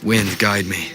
Wind, guide me.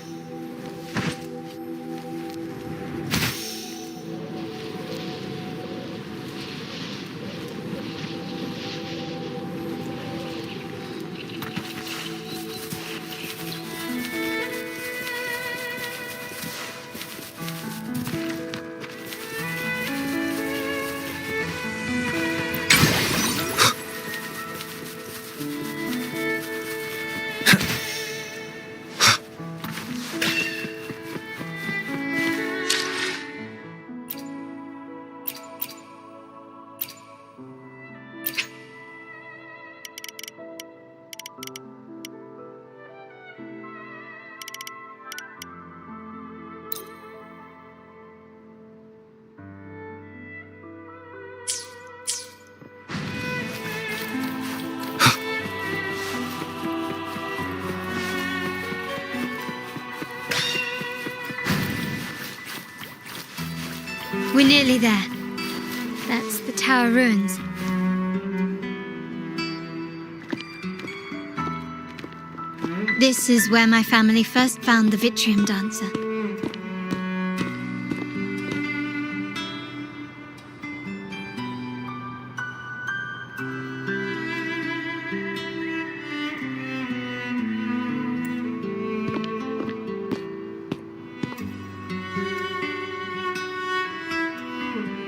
We're nearly there. That's the tower ruins. This is where my family first found the Vitrium dancer.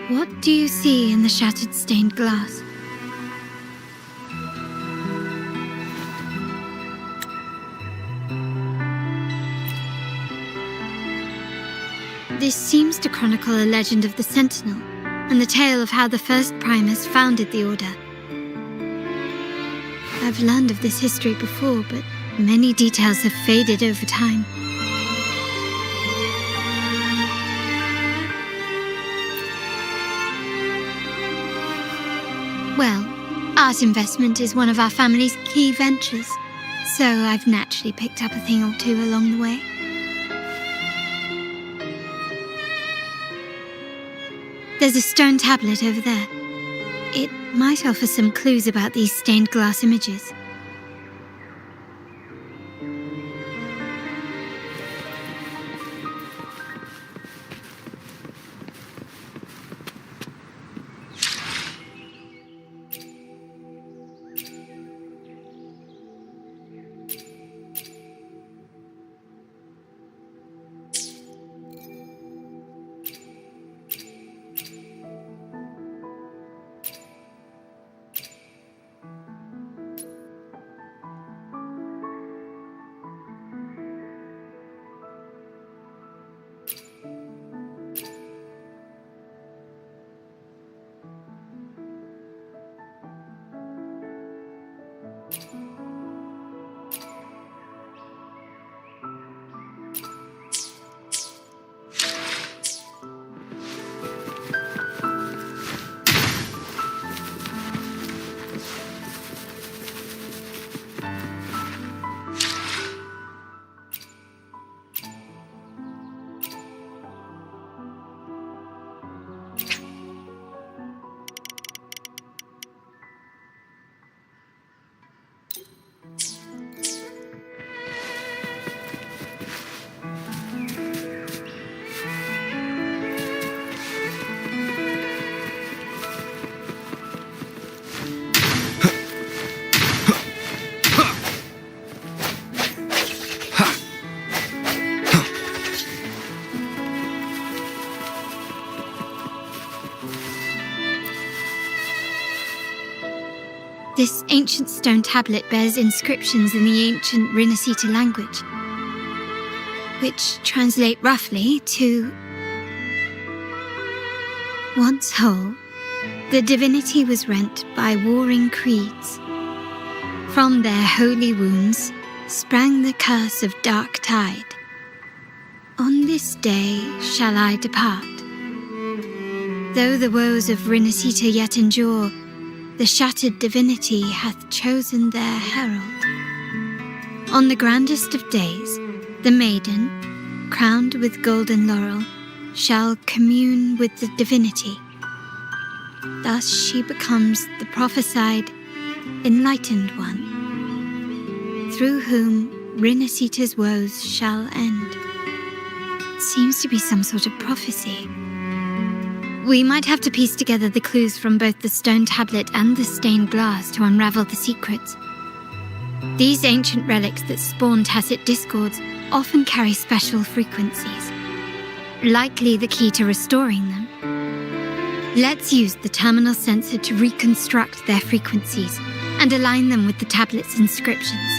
What do you see in the shattered stained glass? This seems to chronicle a legend of the Sentinel, and the tale of how the first Primus founded the Order. I've learned of this history before, but many details have faded over time. Well, art investment is one of our family's key ventures, so I've naturally picked up a thing or two along the way. There's a stone tablet over there. It might offer some clues about these stained glass images. This ancient stone tablet bears inscriptions in the ancient RINASCITA language, which translate roughly to once whole, the divinity was rent by warring creeds. From their holy wounds sprang the curse of dark tide. On this day shall I depart. Though the woes of RINASCITA yet endure, the shattered divinity hath chosen their herald. On the grandest of days, the maiden, crowned with golden laurel, shall commune with the divinity. Thus she becomes the prophesied, enlightened one, through whom RINASCITA's woes shall end. Seems to be some sort of prophecy. We might have to piece together the clues from both the stone tablet and the stained glass to unravel the secrets. These ancient relics that spawn tacit discords often carry special frequencies, likely the key to restoring them. Let's use the terminal sensor to reconstruct their frequencies and align them with the tablet's inscriptions.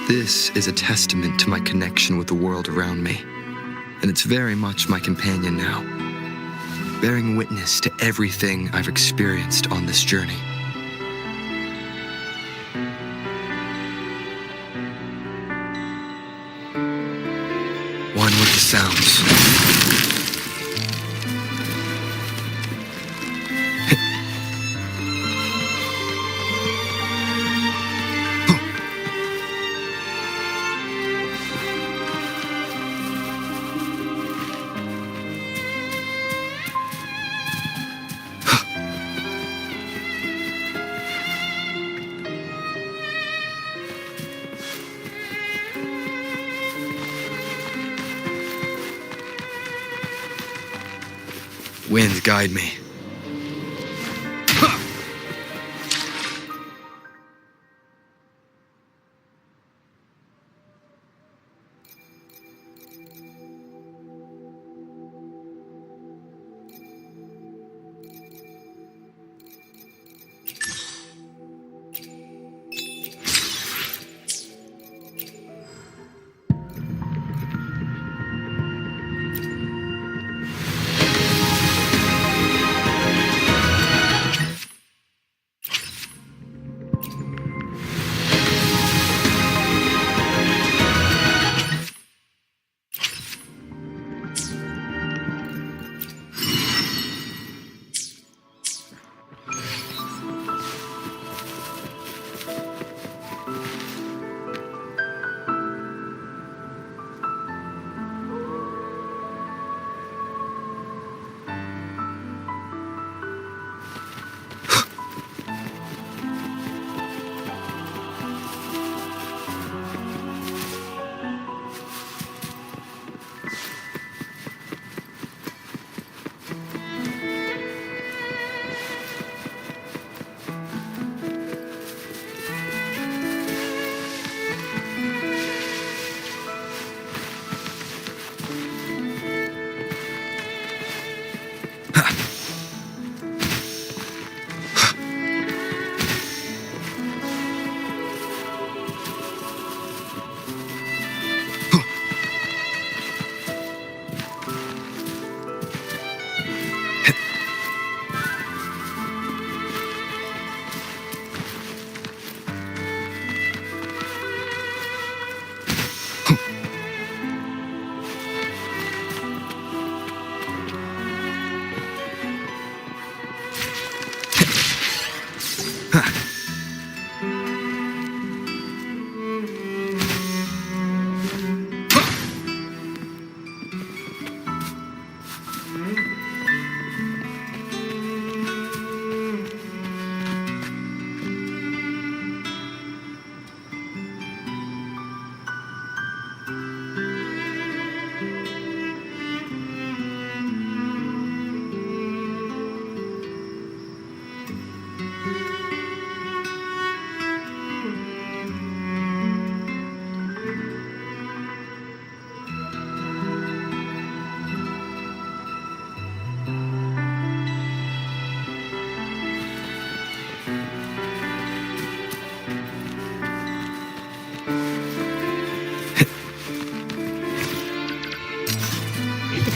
This is a testament to my connection with the world around me, and it's very much my companion now, bearing witness to everything I've experienced on this journey. One with the sounds. Wind, guide me.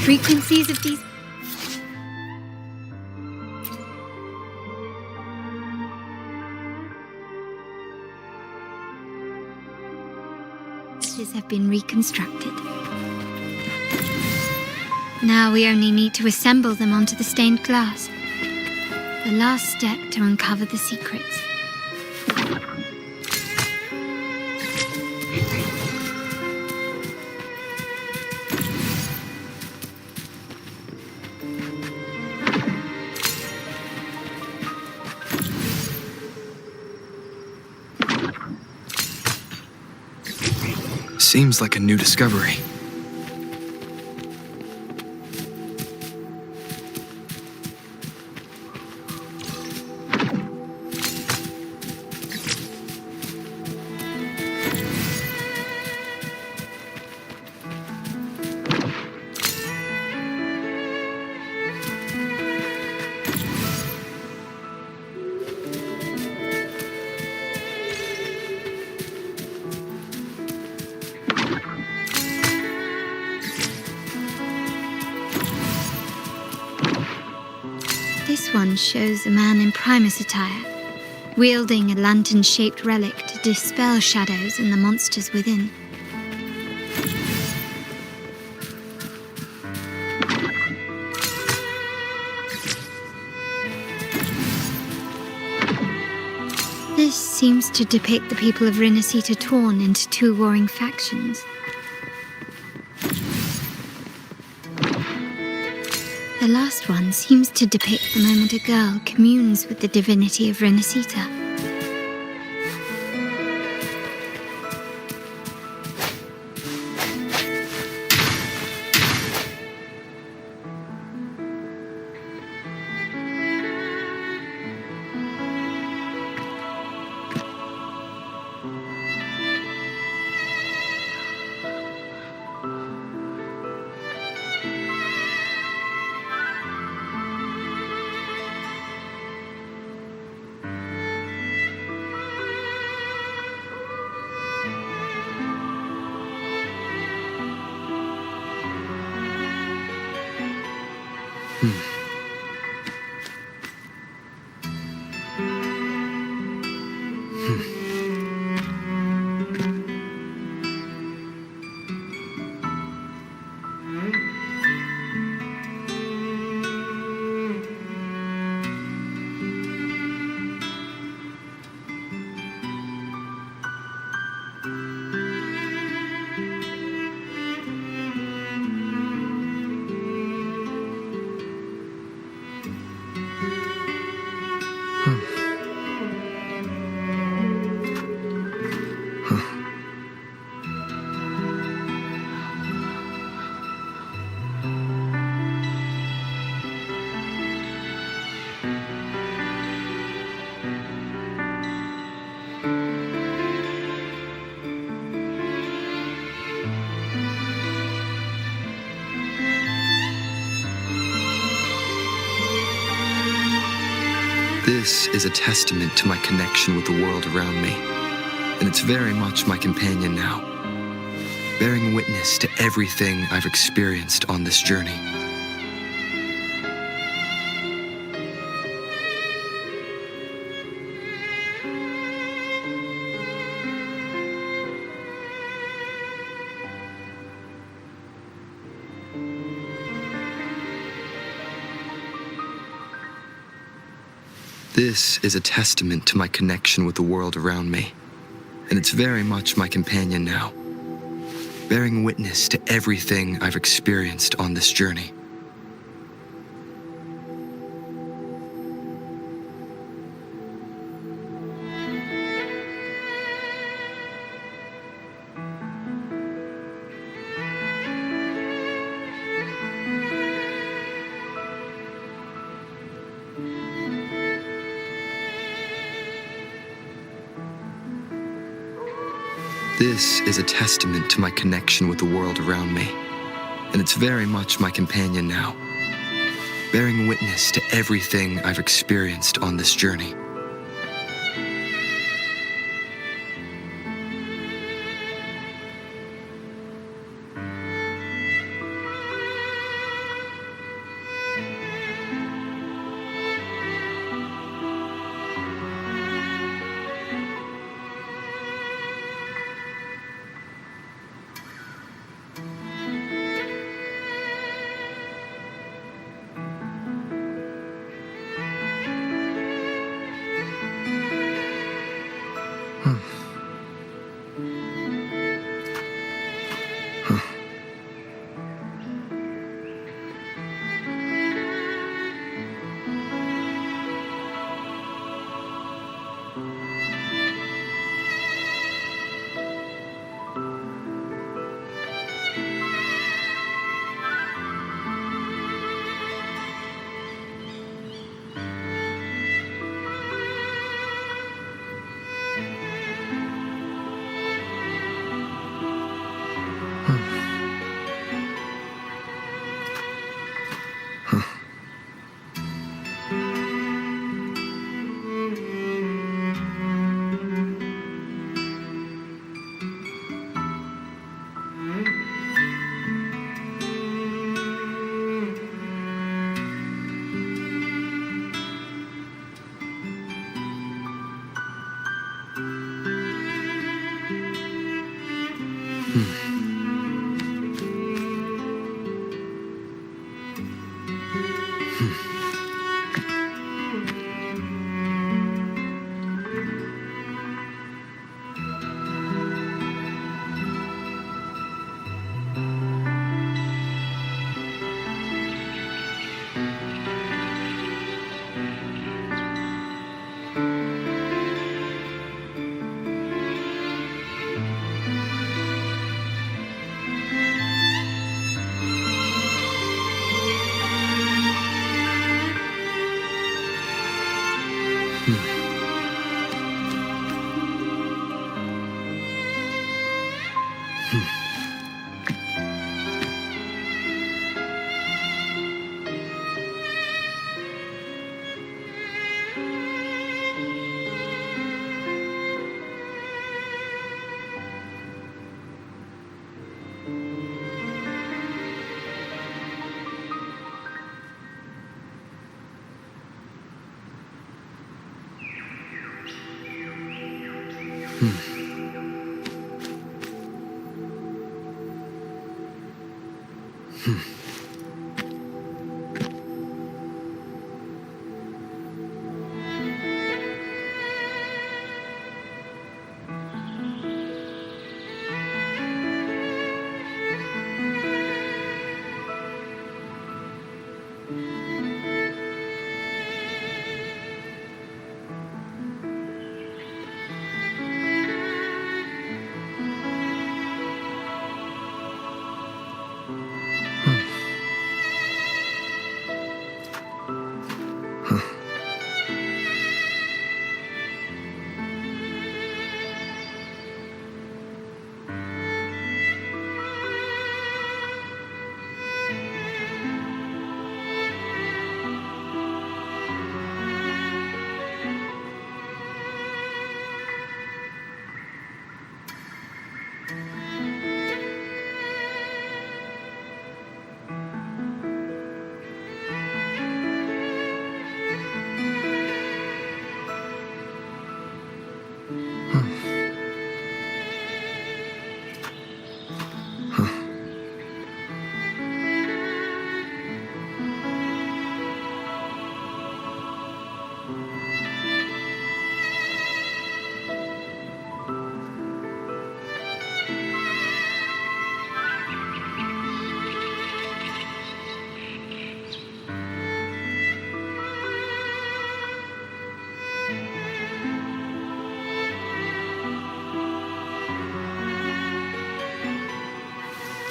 frequencies of these have been reconstructed. Now we only need to assemble them onto the stained glass. The last step to uncover the secrets. Seems like a new discovery. This one shows a man in Primus attire, wielding a lantern-shaped relic to dispel shadows and the monsters within. This seems to depict the people of RINASCITA torn into two warring factions. The last one seems to depict the moment a girl communes with the divinity of RINASCITA. This is a testament to my connection with the world around me, and it's very much my companion now, bearing witness to everything I've experienced on this journey. This is a testament to my connection with the world around me, and it's very much my companion now, bearing witness to everything I've experienced on this journey. This is a testament to my connection with the world around me, and it's very much my companion now, bearing witness to everything I've experienced on this journey.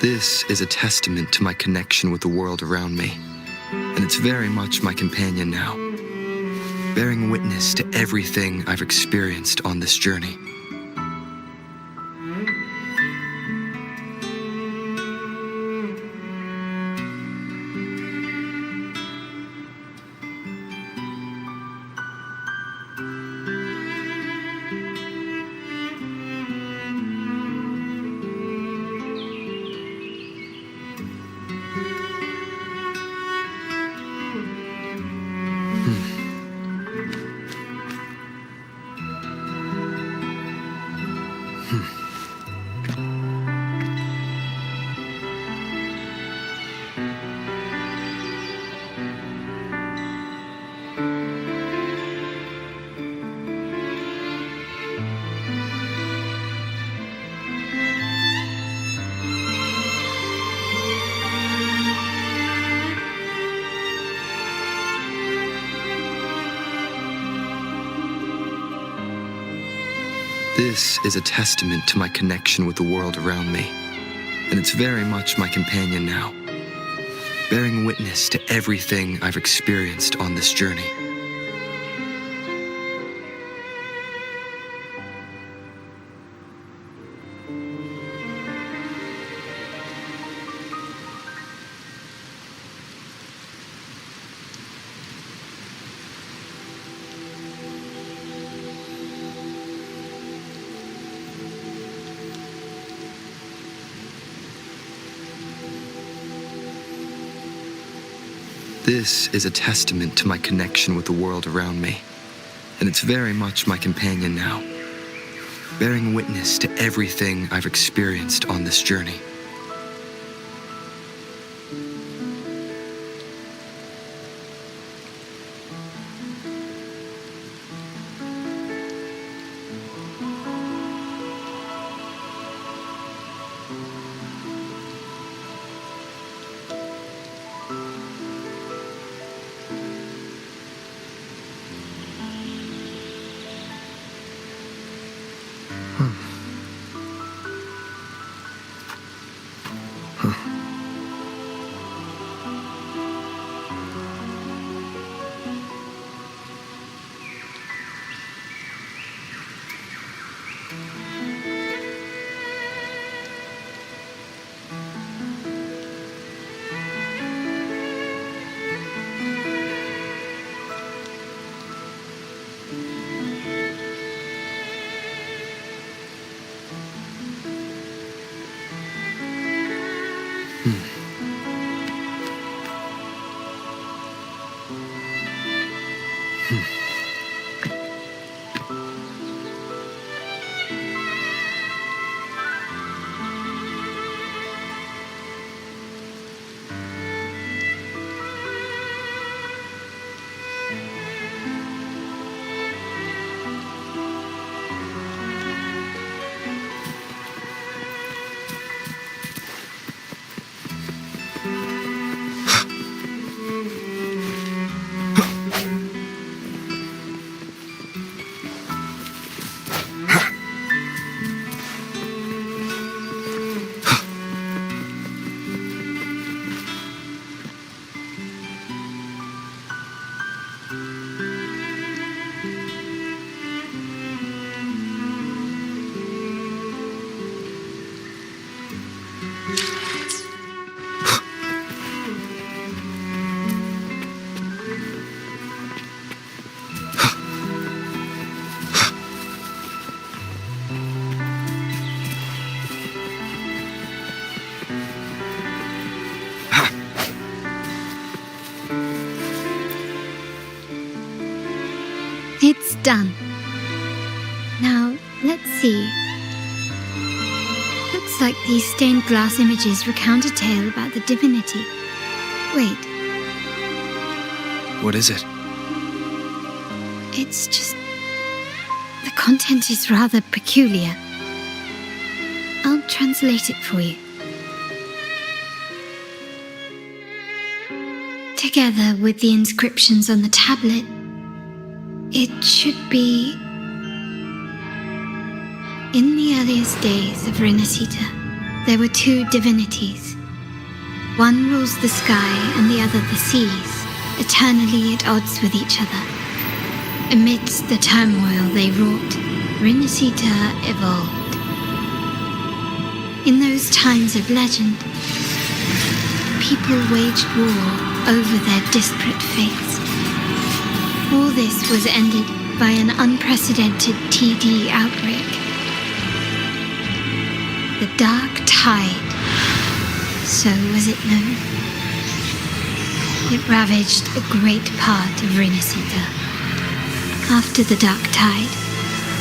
This is a testament to my connection with the world around me, and it's very much my companion now, bearing witness to everything I've experienced on this journey. This is a testament to my connection with the world around me, and it's very much my companion now, bearing witness to everything I've experienced on this journey. This is a testament to my connection with the world around me, and it's very much my companion now, bearing witness to everything I've experienced on this journey. It's done. Now, let's see. Looks like these stained glass images recount a tale about the divinity. Wait, What is it? it's just... the content is rather peculiar. I'll translate it for you. Together with the inscriptions on the tablet, it should be... In the earliest days of RINASCITA, there were two divinities. One rules the sky and the other the seas, eternally at odds with each other. Amidst the turmoil they wrought, RINASCITA evolved. In those times of legend, people waged war over their disparate fates. All this was ended by an unprecedented TD outbreak. The Dark Tide, so was it known. It ravaged a great part of RINASCITA. After the Dark Tide,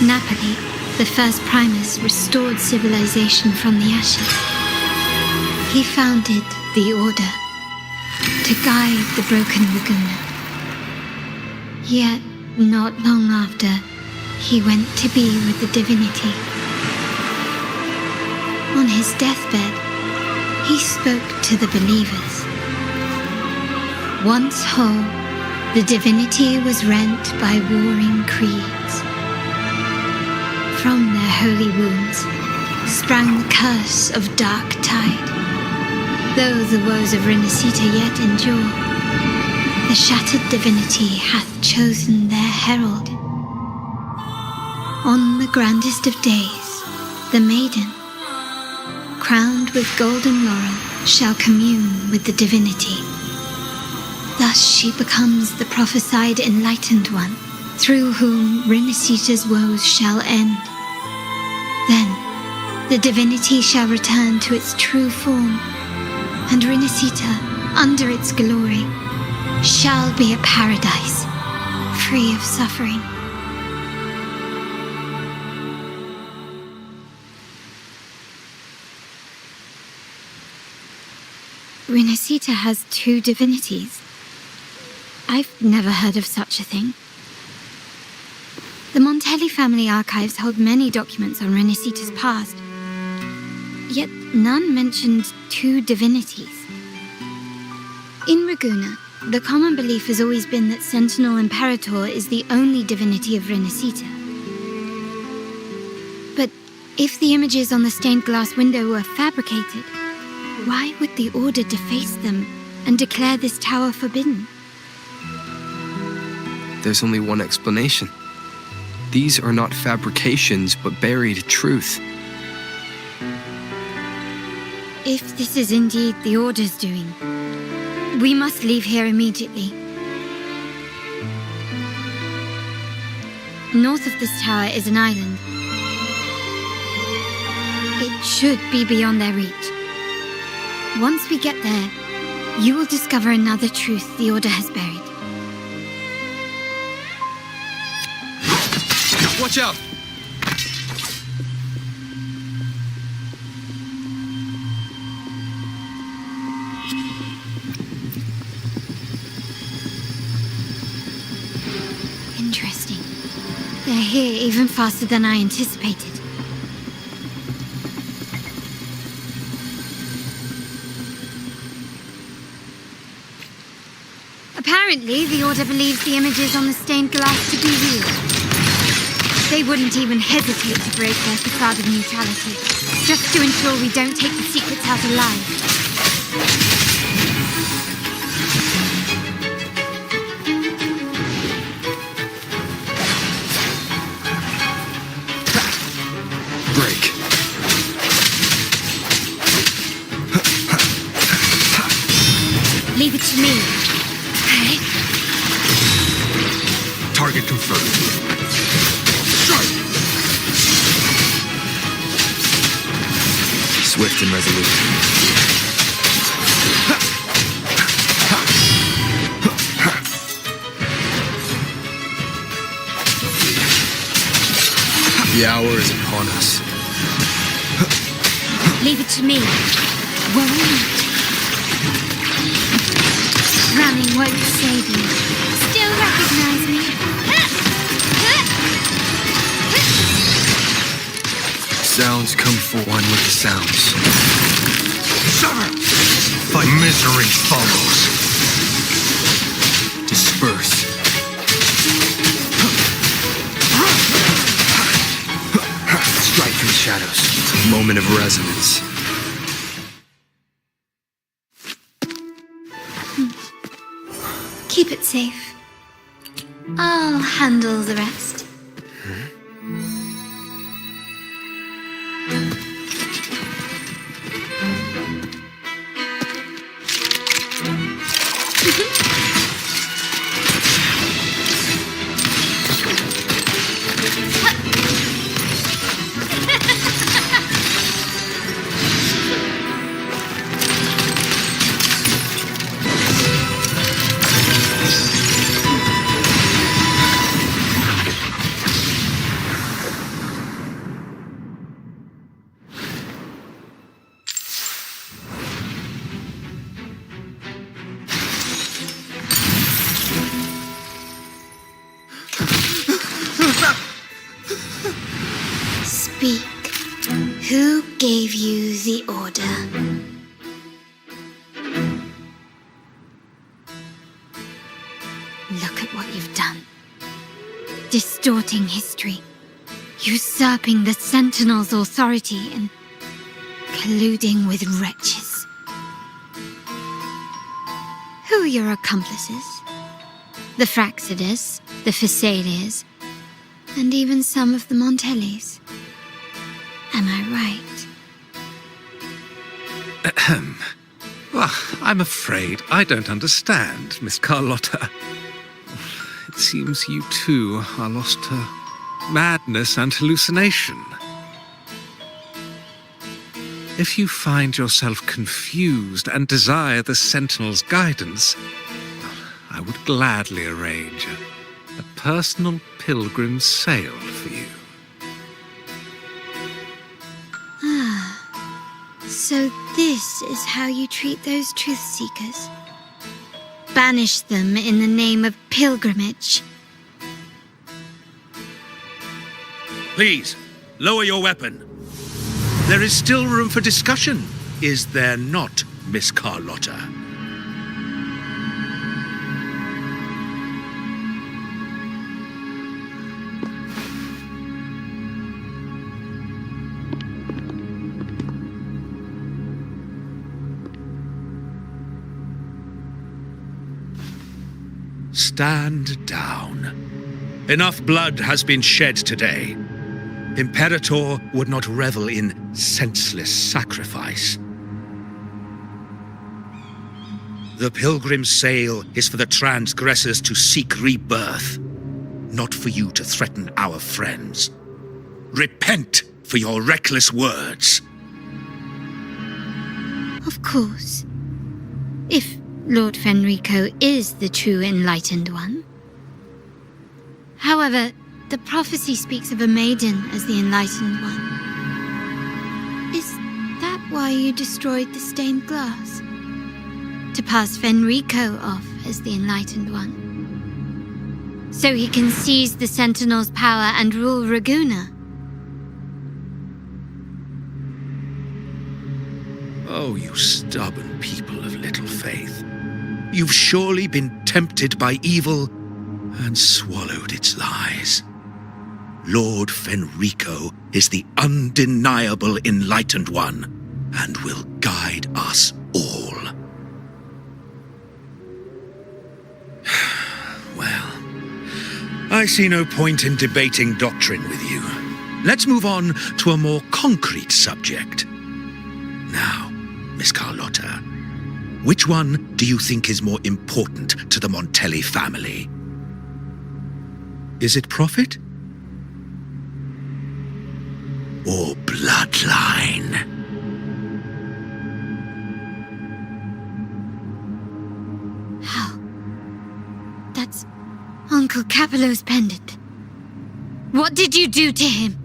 Napoli, the first Primus, restored civilization from the ashes. He founded the Order to guide the broken Laguna. Yet, not long after, he went to be with the divinity. On his deathbed, he spoke to the believers. Once whole, the divinity was rent by warring creeds. From their holy wounds sprang the curse of Dark Tide. Though the woes of RINASCITA yet endure, the shattered divinity hath chosen their herald. On the grandest of days, the maiden, crowned with golden laurel, shall commune with the divinity. Thus she becomes the prophesied enlightened one, through whom RINASCITA's woes shall end. Then the divinity shall return to its true form, and RINASCITA, under its glory, shall be a paradise, free of suffering. RINASCITA has 2 divinities. I've never heard of such a thing. The Montelli family archives hold many documents on RINASCITA's past, yet none mentioned 2 divinities. In Ragusa, the common belief has always been that Sentinel Imperator is the only divinity of RINASCITA. But if the images on the stained glass window were fabricated, why would the Order deface them and declare this tower forbidden? There's only one explanation. These are not fabrications, but buried truth. If this is indeed the Order's doing, we must leave here immediately. North of this tower is an island. It should be beyond their reach. Once we get there, you will discover another truth the Order has buried. Watch out! Interesting. They're here even faster than I anticipated. Apparently, the Order believes the images on the stained glass to be real. They wouldn't even hesitate to break their facade of neutrality, just to ensure we don't take the secrets out alive. Break. Leave it to me. Okay? Target confirmed. Swift and resolute. The hour is upon us. Leave it to me. Won't it? Running won't save you. Still recognize me? Sounds come for one with the sounds. Sever! Thy misery follows. Disperse. Strike from the shadows. Moment of resonance. Keep it safe. I'll handle the rest. Speak. Who gave you the order? Look at what you've done. Distorting history, usurping the Sentinel's authority, and colluding with wretches. Who are your accomplices? The Fraxidus, the Phasaelias, and even some of the Montellis. Am I right? Ahem. Well, I'm afraid I don't understand, Miss Carlotta. It seems you too are lost to madness and hallucination. If you find yourself confused and desire the Sentinel's guidance, I would gladly arrange a personal pilgrim sail for you. So this is how you treat those truth seekers? Banish them in the name of pilgrimage? Please, lower your weapon. There is still room for discussion, is there not, Miss Carlotta? Stand down. Enough blood has been shed today. Imperator would not revel in senseless sacrifice. The pilgrim's sail is for the transgressors to seek rebirth, not for you to threaten our friends. Repent for your reckless words. Of course. If Lord Fenrico is the true enlightened one. However, the prophecy speaks of a maiden as the enlightened one. Is that why you destroyed the stained glass? To pass Fenrico off as the enlightened one? So he can seize the Sentinel's power and rule Raguna? Oh, you stubborn people of little faith. You've surely been tempted by evil and swallowed its lies. Lord Fenrico is the undeniable enlightened one and will guide us all. Well, I see no point in debating doctrine with you. Let's move on to a more concrete subject. Now, Miss Carlotta, which one do you think is more important to the Montelli family? Is it profit? Or bloodline? How? That's Uncle Capello's pendant. What did you do to him?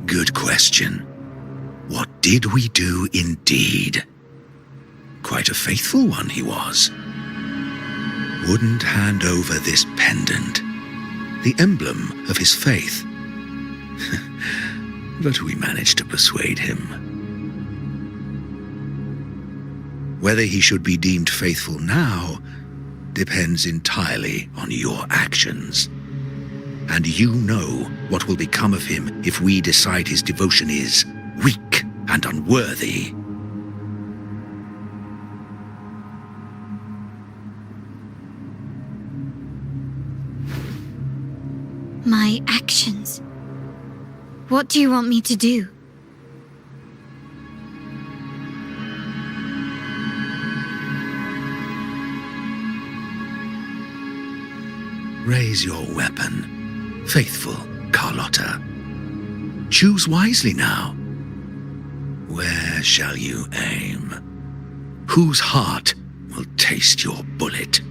Good question. What did we do indeed? Quite a faithful one he was. Wouldn't hand over this pendant, the emblem of his faith. But we managed to persuade him. Whether he should be deemed faithful now depends entirely on your actions. And you know what will become of him if we decide his devotion is weak and unworthy. My actions. What do you want me to do? Raise your weapon, faithful Carlotta. Choose wisely now. Where shall you aim? Whose heart will taste your bullet?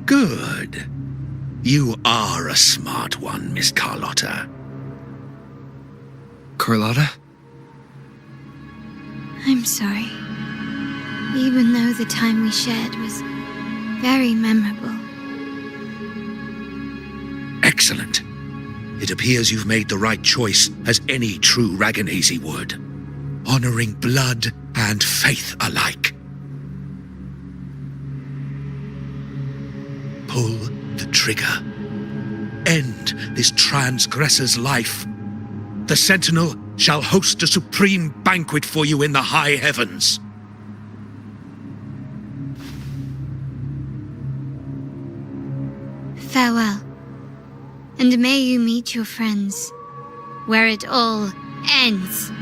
Good. You are a smart one, Miss Carlotta. Carlotta? I'm sorry. Even though the time we shared was very memorable. Excellent. It appears you've made the right choice, as any true Raganese would. Honoring blood and faith alike. Pull the trigger. End this transgressor's life. The Sentinel shall host a supreme banquet for you in the high heavens. Farewell. And may you meet your friends, where it all ends.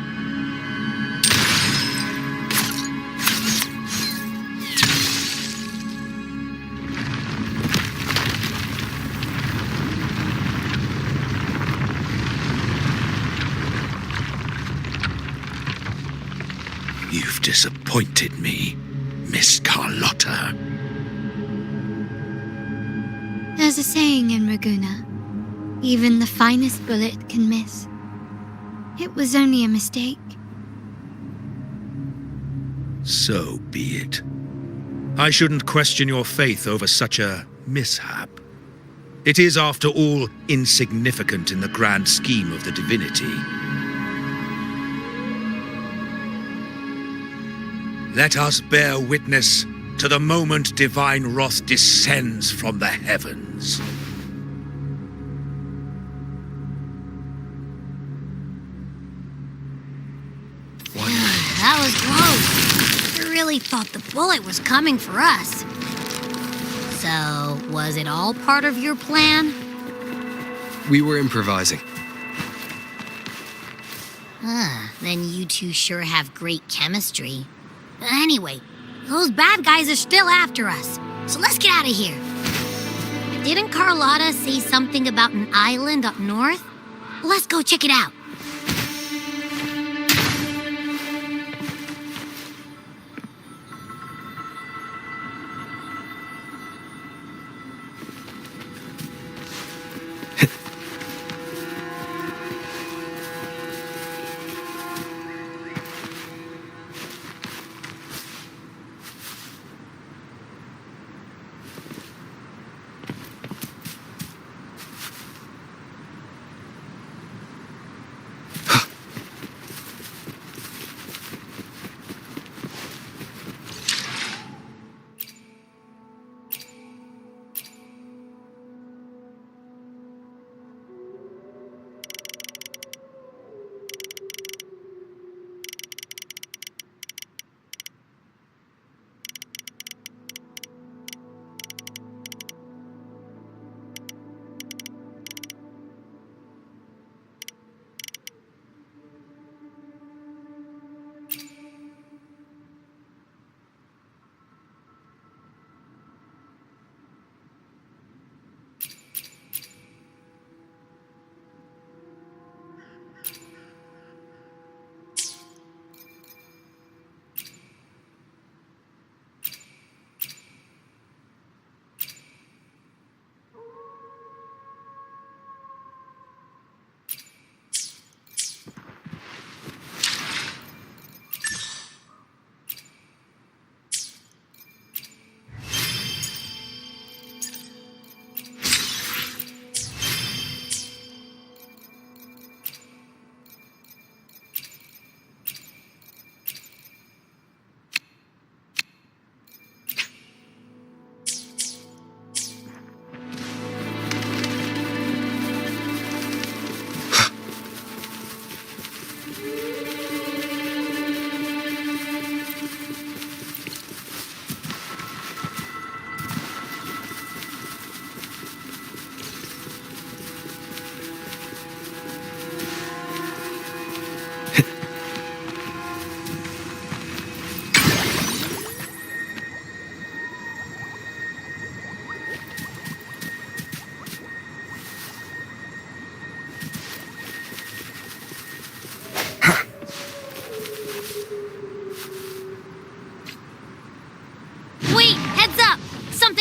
You've disappointed me, Miss Carlotta. There's a saying in Raguna, even the finest bullet can miss. It was only a mistake. So be it. I shouldn't question your faith over such a mishap. It is, after all, insignificant in the grand scheme of the divinity. Let us bear witness to the moment divine wrath descends from the heavens. That was close. I really thought the bullet was coming for us. So, was it all part of your plan? We were improvising. Then you two sure have great chemistry. Anyway, those bad guys are still after us, so let's get out of here. Didn't Carlotta say something about an island up north? Let's go check it out.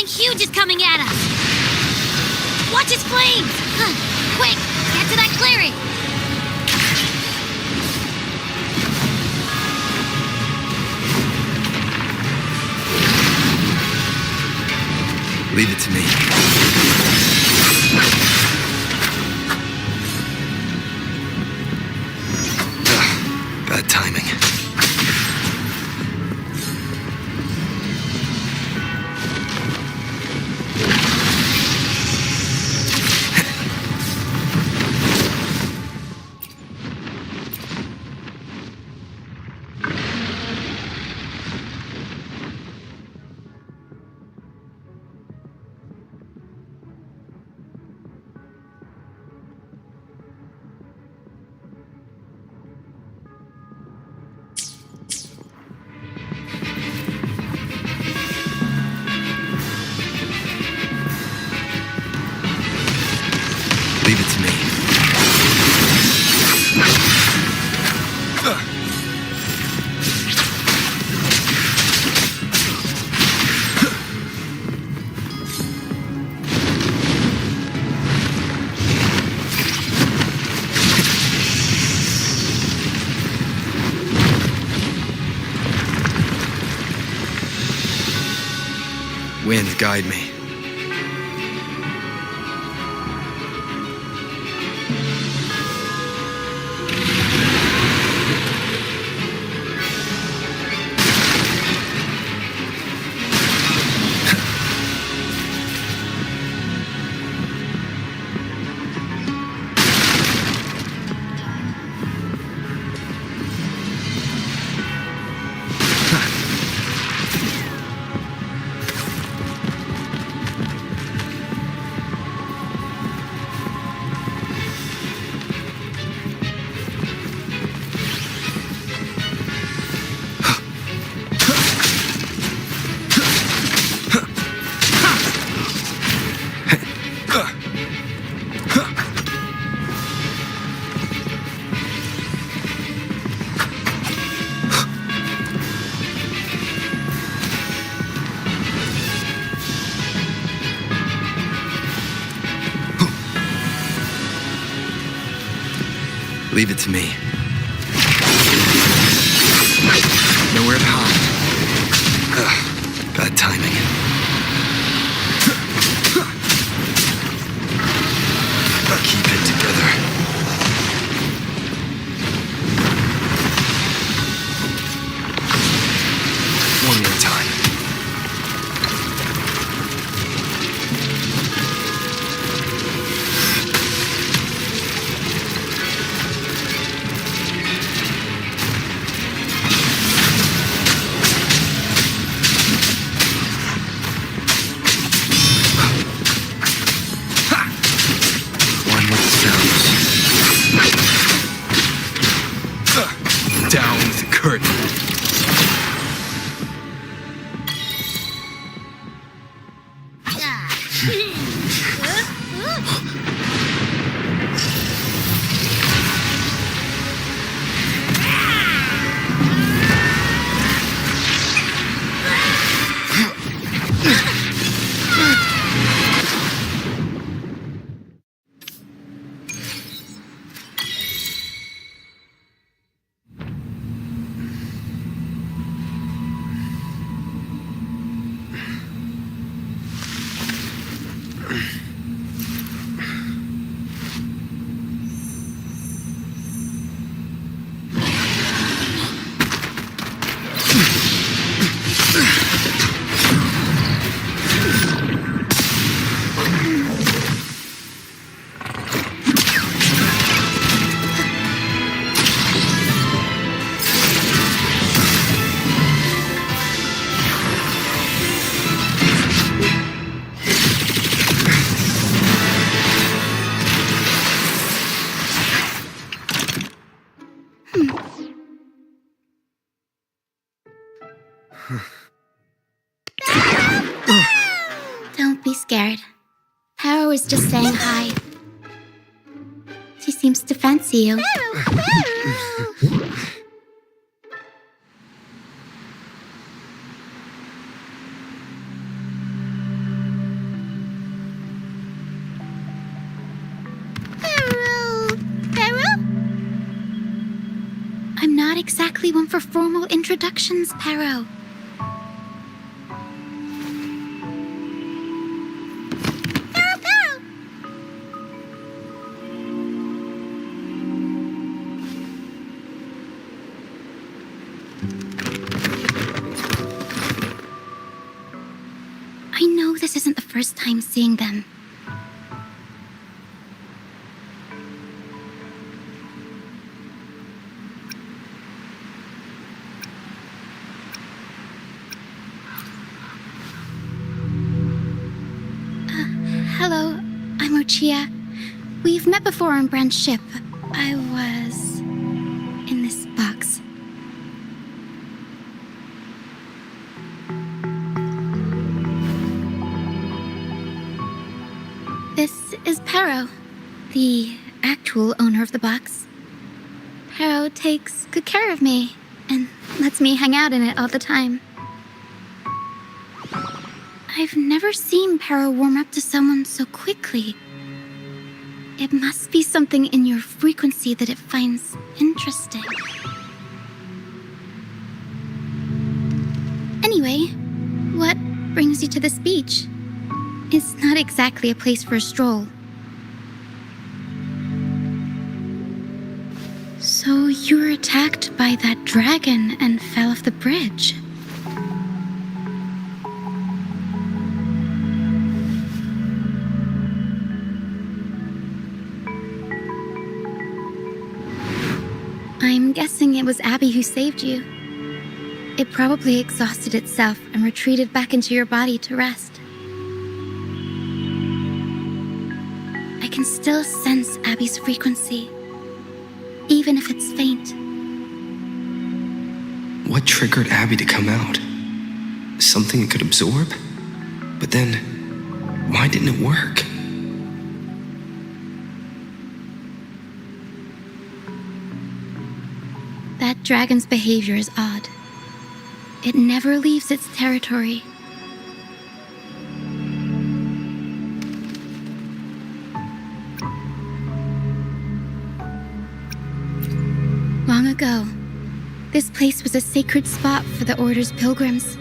Huge is coming at us! Watch his flames! Quick, get to that clearing! Leave it to me. Bad timing. Wind, guide me. Leave it to me. Nowhere to hide. Bad timing. Keep it together. One more time. Down with the curtain. Don't be scared. Harrow is just saying hi. She seems to fancy you. I'm not exactly one for formal introductions, Harrow. I know this isn't the first time seeing them. Hello, I'm Lucia. We've met before on Brand's ship. I was in this box. This is Pero, the actual owner of the box. Pero takes good care of me and lets me hang out in it all the time. I've never seen Pero warm up to someone so quickly. It must be something in your frequency that it finds interesting. Anyway, what brings you to this beach? It's not exactly a place for a stroll. So you were attacked by that dragon and fell off the bridge. I'm guessing it was Abby who saved you. It probably exhausted itself and retreated back into your body to rest. I can still sense Abby's frequency, even if it's faint. What triggered Abby to come out? Something it could absorb? But then, why didn't it work? That dragon's behavior is odd. It never leaves its territory. Long ago, this place was a sacred spot for the Order's pilgrims.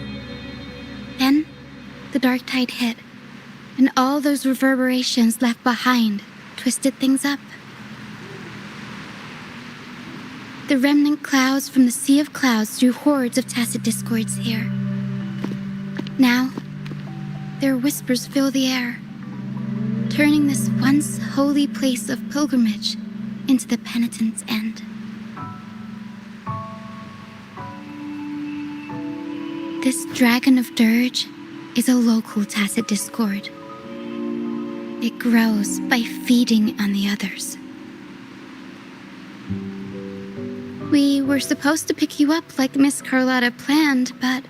Then, the dark tide hit, and all those reverberations left behind twisted things up. The remnant clouds from the Sea of Clouds drew hordes of tacit discords here. Now, their whispers fill the air, turning this once holy place of pilgrimage into the penitent's end. This dragon of dirge is a local tacit discord. It grows by feeding on the others. We were supposed to pick you up like Miss Carlotta planned, but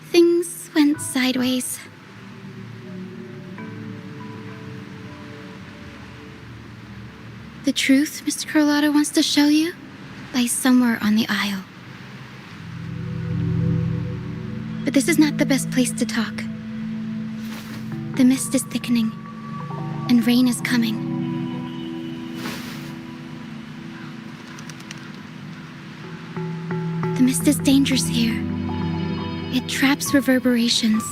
things went sideways. The truth Miss Carlotta wants to show you lies somewhere on the aisle. But this is not the best place to talk. The mist is thickening, and rain is coming. The mist is dangerous here. It traps reverberations,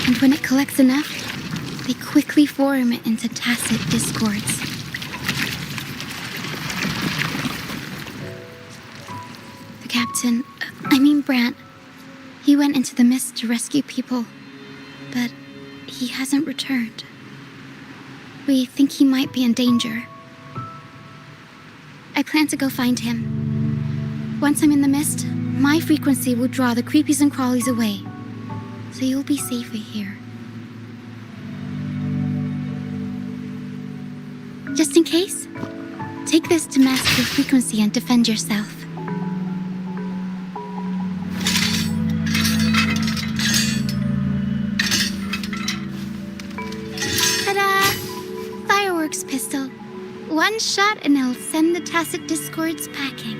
and when it collects enough, they quickly form into tacit discords. The captain, Brant, he went into the mist to rescue people, but he hasn't returned. We think he might be in danger. I plan to go find him. Once I'm in the mist, my frequency will draw the creepies and crawlies away, so you'll be safer here. Just in case, take this to mask your frequency and defend yourself. Ta-da! Fireworks pistol. One shot and it'll send the tacit discords packing.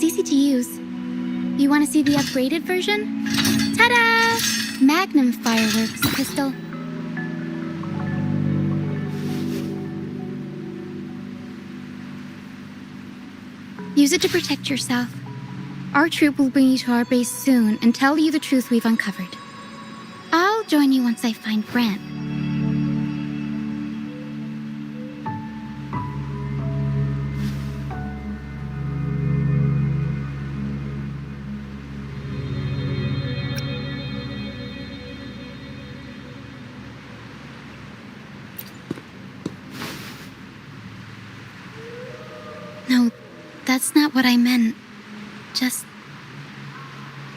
Easy to use. You want to see the upgraded version? Ta-da! Magnum fireworks pistol. Use it to protect yourself. Our troop will bring you to our base soon and tell you the truth we've uncovered. I'll join you once I find Brant. No, that's not what I meant. Just...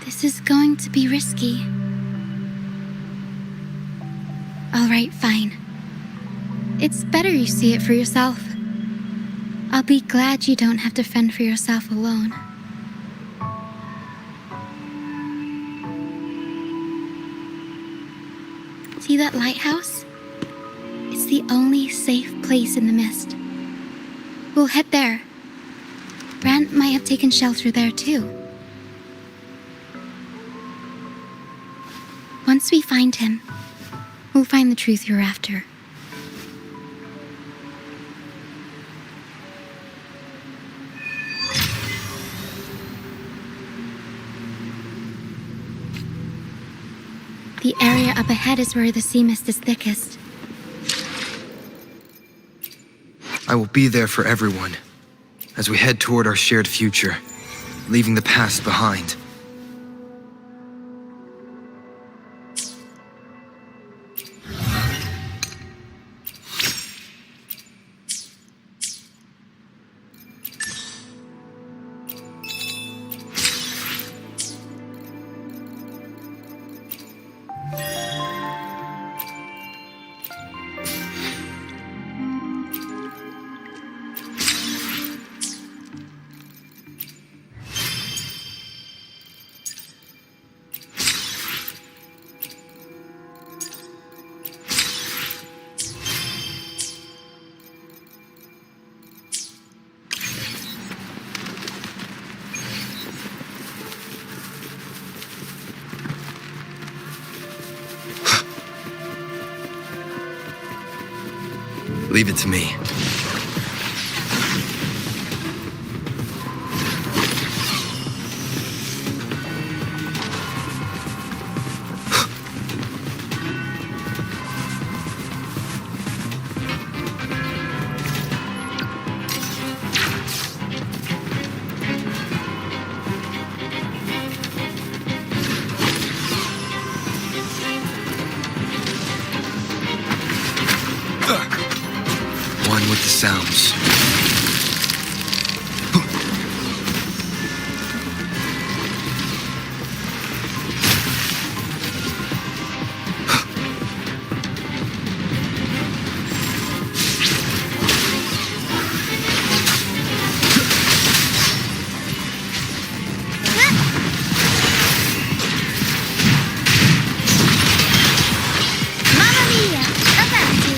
this is going to be risky. Alright, fine. It's better you see it for yourself. I'll be glad you don't have to fend for yourself alone. See that lighthouse? It's the only safe place in the mist. We'll head there. Brant might have taken shelter there too. Once we find him, we'll find the truth you're after. The area up ahead is where the sea mist is thickest. I will be there for everyone as we head toward our shared future, leaving the past behind. Leave it to me. One with the sounds. Mamma mia! Avanti!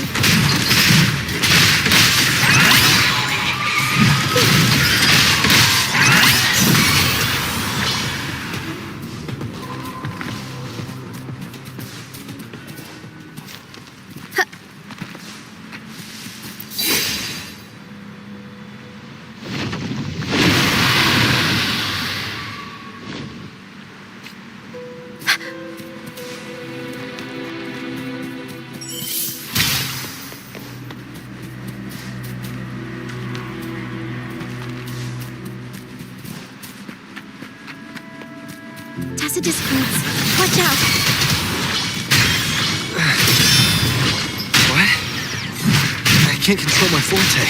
Tacit discords. Watch out! What? I can't control my forte.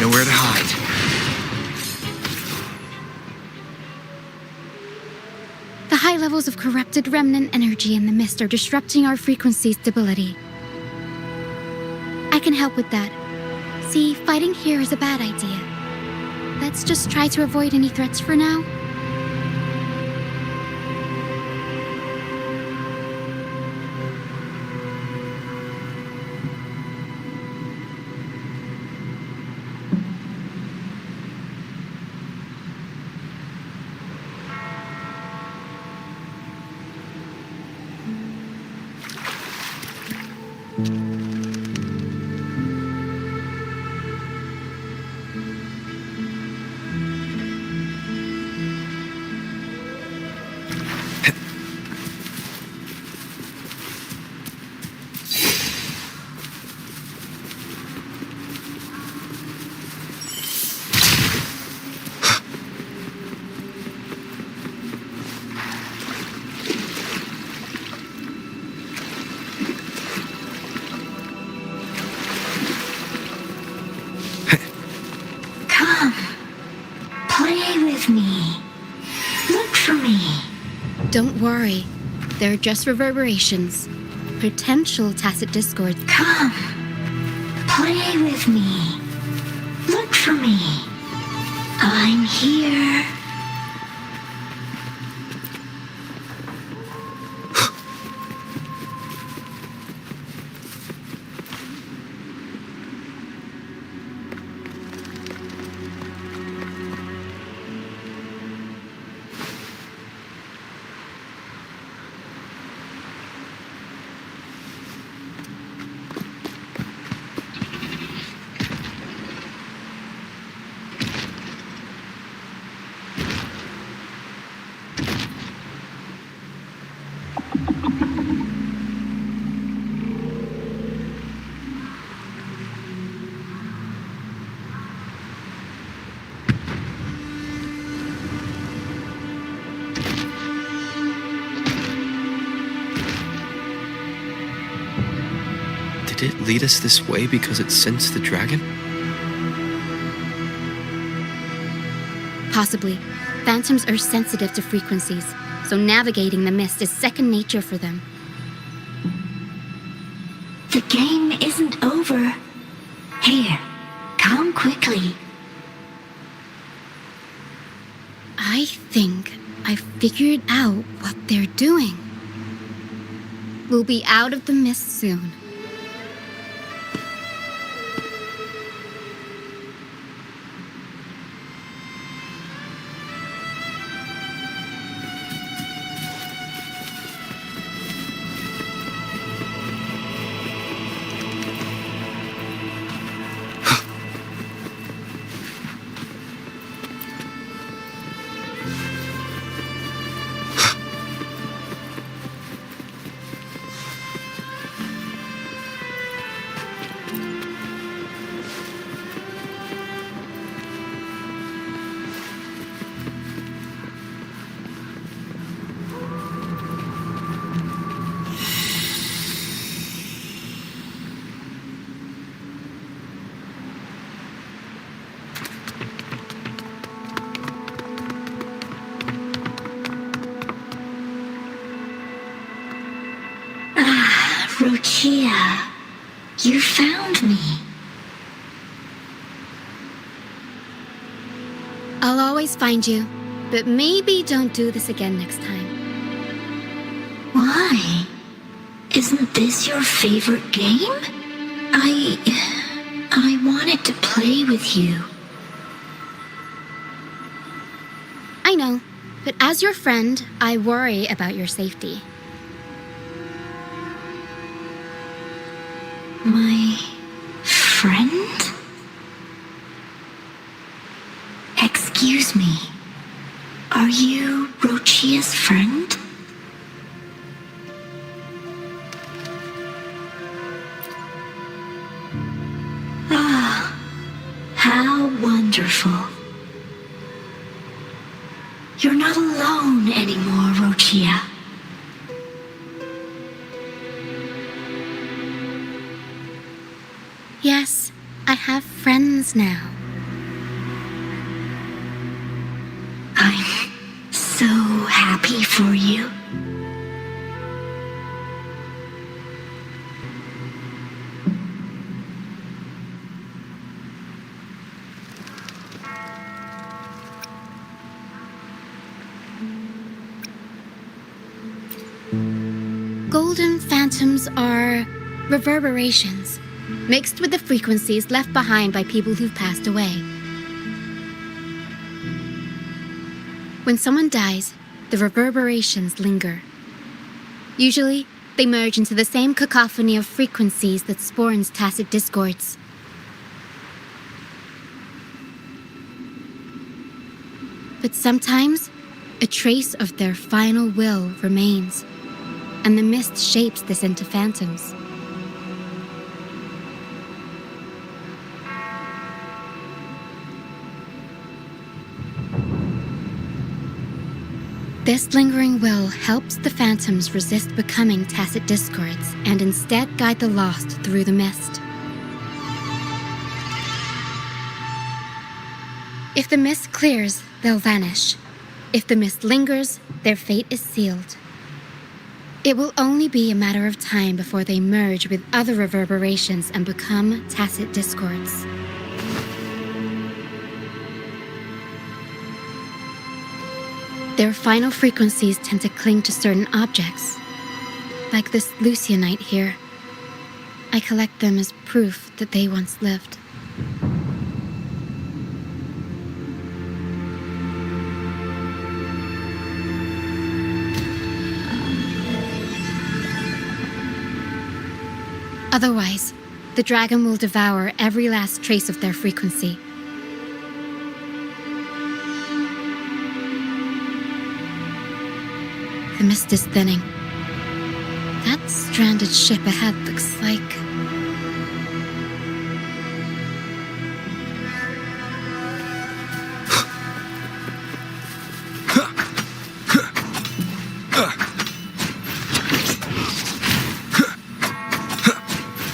Nowhere to hide. The high levels of corrupted remnant energy in the mist are disrupting our frequency stability. I can help with that. See, fighting here is a bad idea. Let's just try to avoid any threats for now. Don't worry. They're just reverberations. Potential tacit discords. Come. Play with me. Look for me. I'm here. Did it lead us this way because it sensed the dragon? Possibly. Phantoms are sensitive to frequencies, so navigating the mist is second nature for them. The game isn't over. Here, come quickly. I think I figured out what they're doing. We'll be out of the mist soon. Rochia, you found me. I'll always find you, but maybe don't do this again next time. Why? Isn't this your favorite game? I wanted to play with you. I know, but as your friend, I worry about your safety. My friend? Excuse me. Are you Rochia's friend? Ah, how wonderful. You're not alone anymore, Rochia. Yes, I have friends now. I'm so happy for you. Golden phantoms are reverberations, mixed with the frequencies left behind by people who've passed away. When someone dies, the reverberations linger. Usually, they merge into the same cacophony of frequencies that spawns tacit discords. But sometimes, a trace of their final will remains, and the mist shapes this into phantoms. This lingering will helps the phantoms resist becoming tacit discords and instead guide the lost through the mist. If the mist clears, they'll vanish. If the mist lingers, their fate is sealed. It will only be a matter of time before they merge with other reverberations and become tacit discords. Their final frequencies tend to cling to certain objects, like this Lucianite here. I collect them as proof that they once lived. Otherwise, the dragon will devour every last trace of their frequency. The mist is thinning. That stranded ship ahead looks like...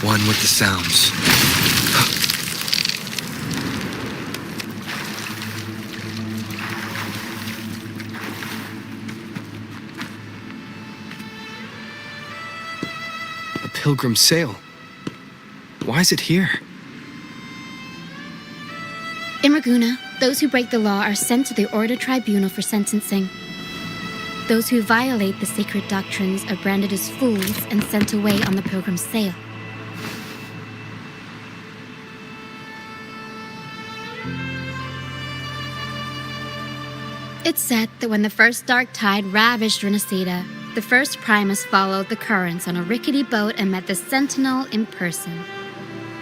One with the pilgrim sail. Why is it here? In Raguna, those who break the law are sent to the Order Tribunal for sentencing. Those who violate the sacred doctrines are branded as fools and sent away on the pilgrim's sail. It's said that when the first dark tide ravaged RINASCITA, the first Primus followed the currents on a rickety boat and met the Sentinel in person.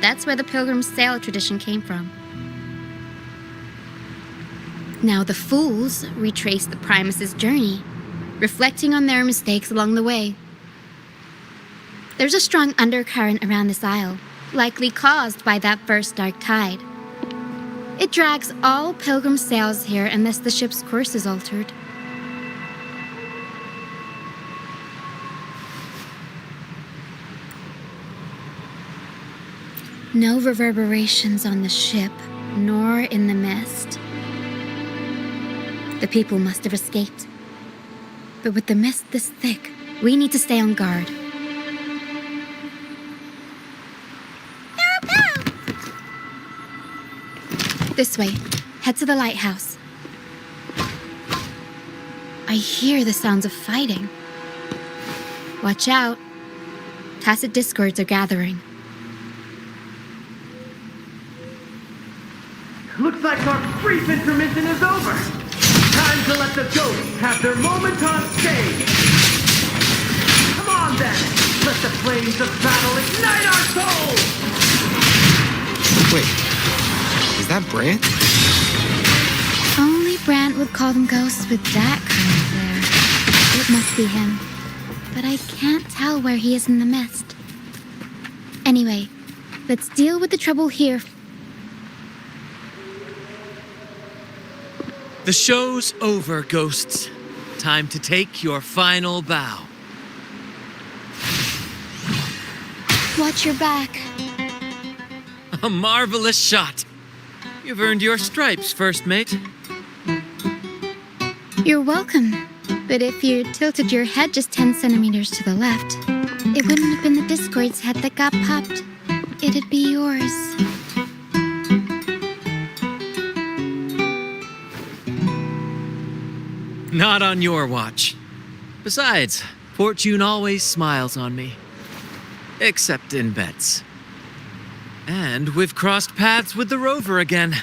That's where the pilgrim's sail tradition came from. Now the fools retrace the Primus's journey, reflecting on their mistakes along the way. There's a strong undercurrent around this isle, likely caused by that first dark tide. It drags all pilgrim sails here unless the ship's course is altered. No reverberations on the ship, nor in the mist. The people must have escaped. But with the mist this thick, we need to stay on guard. This way. Head to the lighthouse. I hear the sounds of fighting. Watch out. Tacit discords are gathering. Looks like our brief intermission is over. Time to let the ghosts have their moment on stage. Come on then. Let the flames of battle ignite our souls. Wait, is that Brant? Only Brant would call them ghosts with that kind of flair. It must be him. But I can't tell where he is in the mist. Anyway, let's deal with the trouble here. The show's over, ghosts. Time to take your final bow. Watch your back. A marvelous shot. You've earned your stripes, first mate. You're welcome. But if you tilted your head just 10 centimeters to the left, it wouldn't have been the Discord's head that got popped. It'd be yours. Not on your watch. Besides, fortune always smiles on me. Except in bets. And we've crossed paths with the rover again.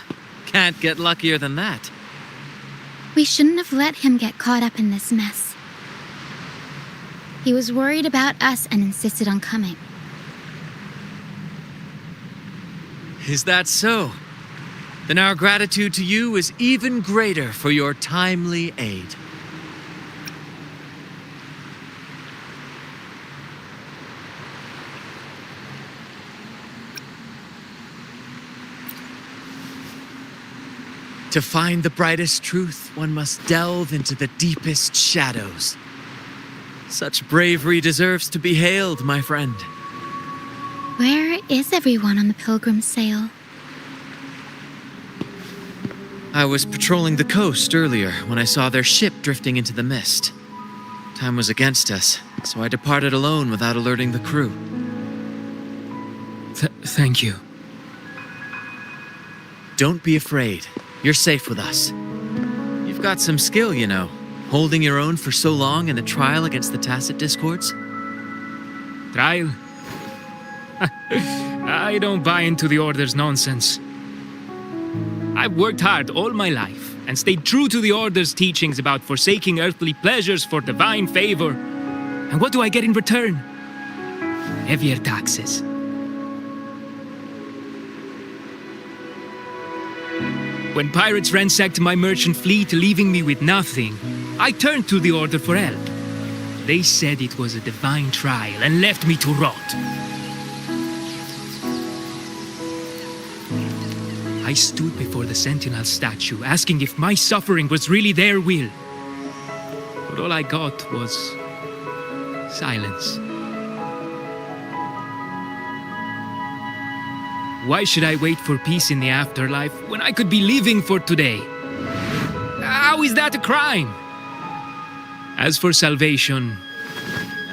Can't get luckier than that. We shouldn't have let him get caught up in this mess. He was worried about us and insisted on coming. Is that so? Then our gratitude to you is even greater for your timely aid. To find the brightest truth, one must delve into the deepest shadows. Such bravery deserves to be hailed, my friend. Where is everyone on the pilgrim's sail? I was patrolling the coast earlier when I saw their ship drifting into the mist. Time was against us, so I departed alone without alerting the crew. Thank you. Don't be afraid. You're safe with us. You've got some skill, you know, holding your own for so long in the trial against the Tacit Discords. Trial? I don't buy into the Order's nonsense. I've worked hard all my life and stayed true to the Order's teachings about forsaking earthly pleasures for divine favor. And what do I get in return? Heavier taxes. When pirates ransacked my merchant fleet, leaving me with nothing, I turned to the Order for help. They said it was a divine trial and left me to rot. I stood before the Sentinel statue, asking if my suffering was really their will. But all I got was silence. Why should I wait for peace in the afterlife when I could be living for today? How is that a crime? As for salvation,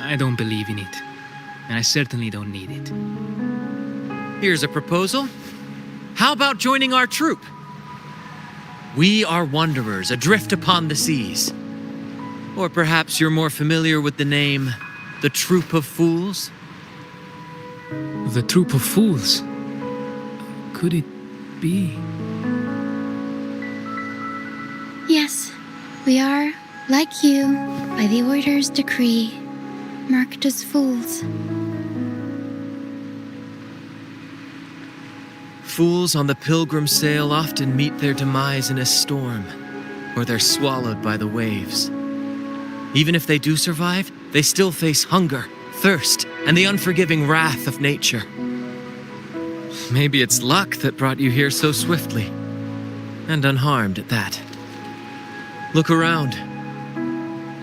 I don't believe in it. and I certainly don't need it. Here's a proposal. How about joining our troop? We are wanderers adrift upon the seas. Or perhaps you're more familiar with the name, the Troop of Fools? The Troop of Fools? Could it be? Yes, we are, like you, by the Order's decree, marked as fools. Fools on the pilgrim sail often meet their demise in a storm, or they're swallowed by the waves. Even if they do survive, they still face hunger, thirst, and the unforgiving wrath of nature. Maybe it's luck that brought you here so swiftly, and unharmed at that. Look around.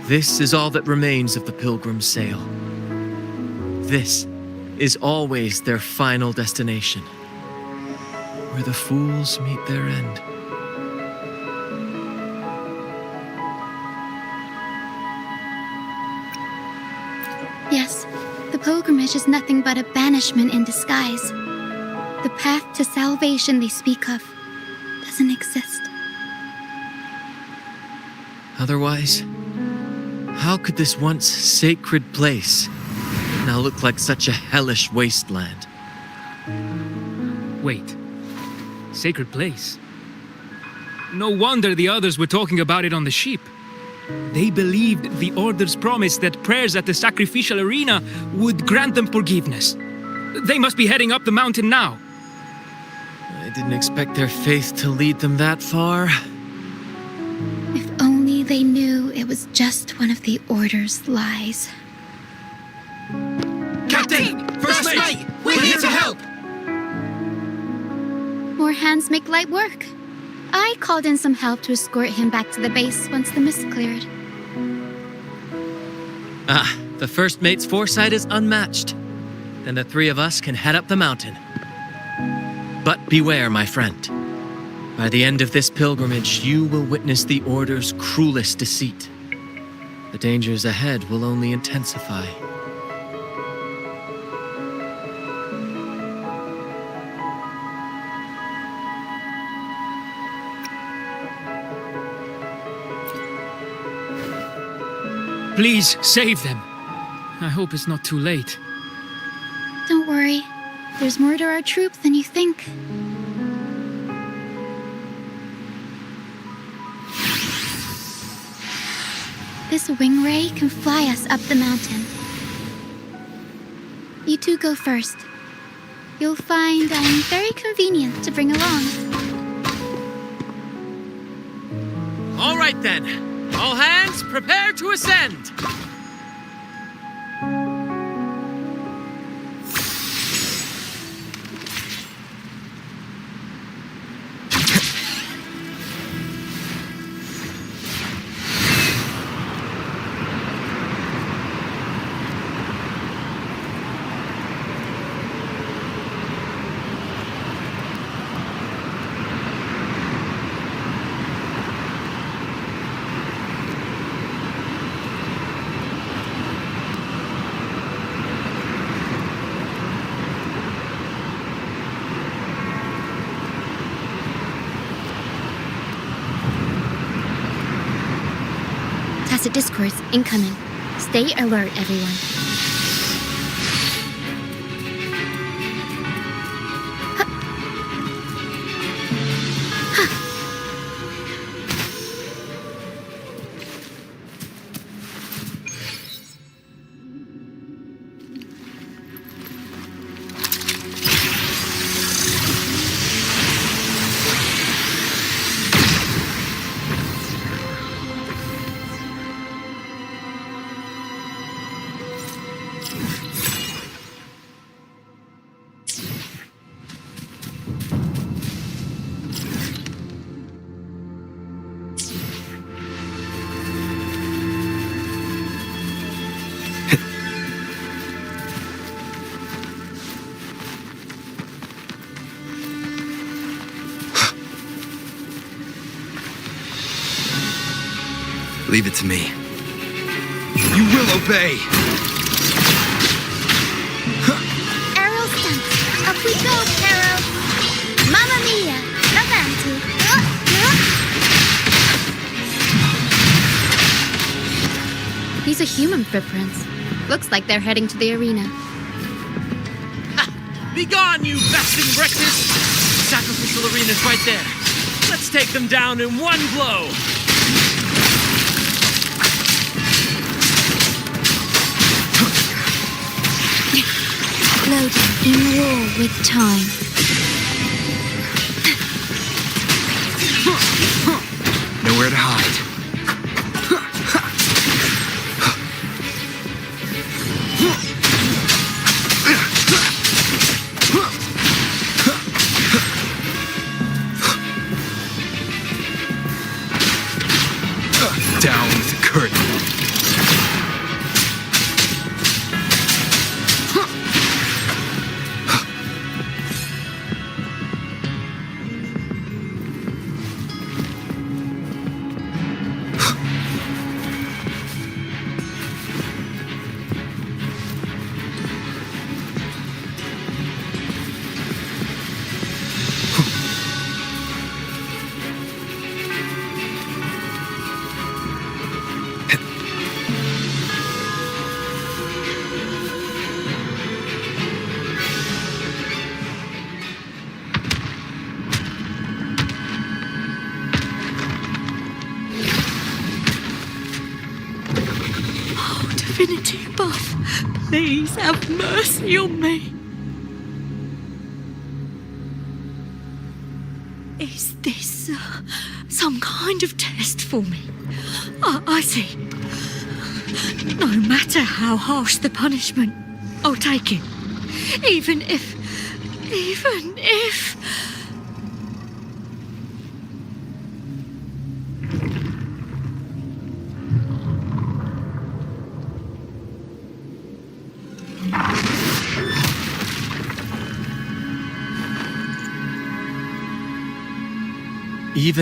This is all that remains of the pilgrim sail. This is always their final destination, where the fools meet their end. Yes, the pilgrimage is nothing but a banishment in disguise. The path to salvation they speak of doesn't exist. Otherwise, how could this once sacred place now look like such a hellish wasteland? Wait. Sacred place? No wonder the others were talking about it on the ship. They believed the Order's promise that prayers at the sacrificial arena would grant them forgiveness. They must be heading up the mountain now. I didn't expect their faith to lead them that far. If only they knew it was just one of the Order's lies. Captain! First mate! We're here to help! More hands make light work. I called in some help to escort him back to the base once the mist cleared. The first mate's foresight is unmatched. Then the three of us can head up the mountain. But beware, my friend. By the end of this pilgrimage, you will witness the Order's cruelest deceit. The dangers ahead will only intensify. Please, save them. I hope it's not too late. Don't worry. There's more to our troop than you think. This wing ray can fly us up the mountain. You two go first. You'll find very convenient to bring along. All right then. All hands, prepare to ascend! Tacit discourse incoming. Stay alert, everyone. Leave it to me. You will obey! These are human footprints. Looks like they're heading to the arena. Begone, you fasting wretches! Sacrificial arena's right there. Let's take them down in one blow! Loading in war with time. Nowhere to hide. Down with the curtain. Divinity above, please have mercy on me. Is this some kind of test for me? I see. No matter how harsh the punishment, I'll take it. Even if... Even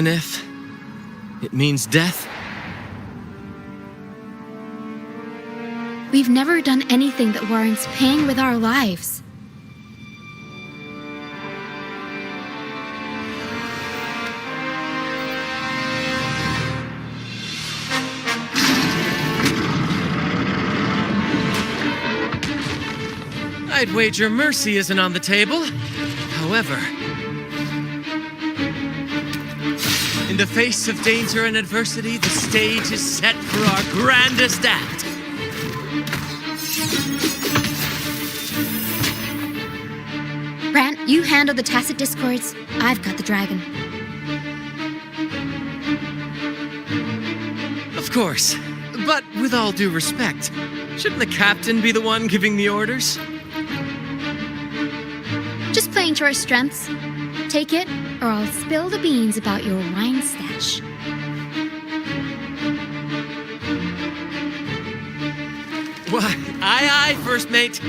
if it means death? We've never done anything that warrants paying with our lives. I'd wager mercy isn't on the table. However, in the face of danger and adversity, the stage is set for our grandest act. Brant, you handle the tacit discords. I've got the dragon. Of course. But with all due respect, shouldn't the captain be the one giving the orders? Just playing to our strengths. Take it, or I'll spill the beans about your wine stash. Why, aye, first mate.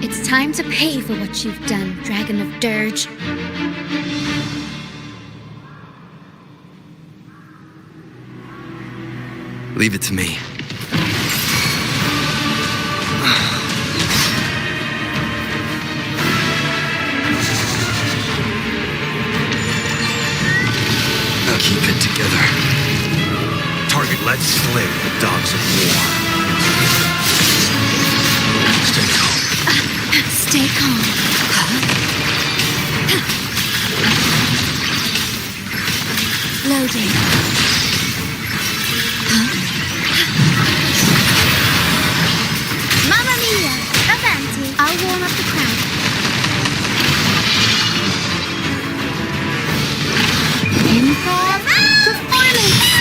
It's time to pay for what you've done, Dragon of Dirge. Leave it to me. Keep it together. Target let slip the dogs of war. Stay calm. Stay calm. Loading. Mamma mia! Avanti! I'll warm up the crowd. Improv performance.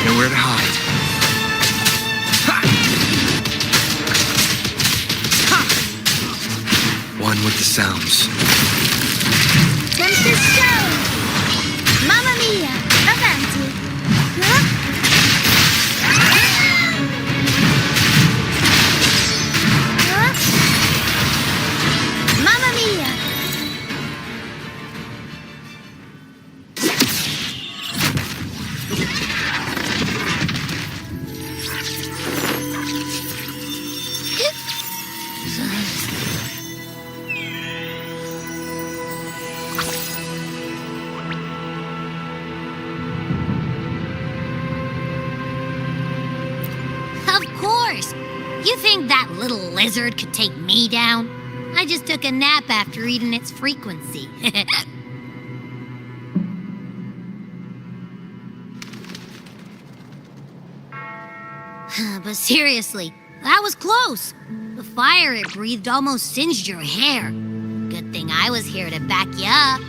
Nowhere to hide. One with the sounds. Tempest show! Mamma mia! Avanti! Mamma mia! Of course! You think that little lizard could take me down? I just took a nap after eating its frequency. But seriously, that was close. The fire it breathed almost singed your hair. Good thing I was here to back you up.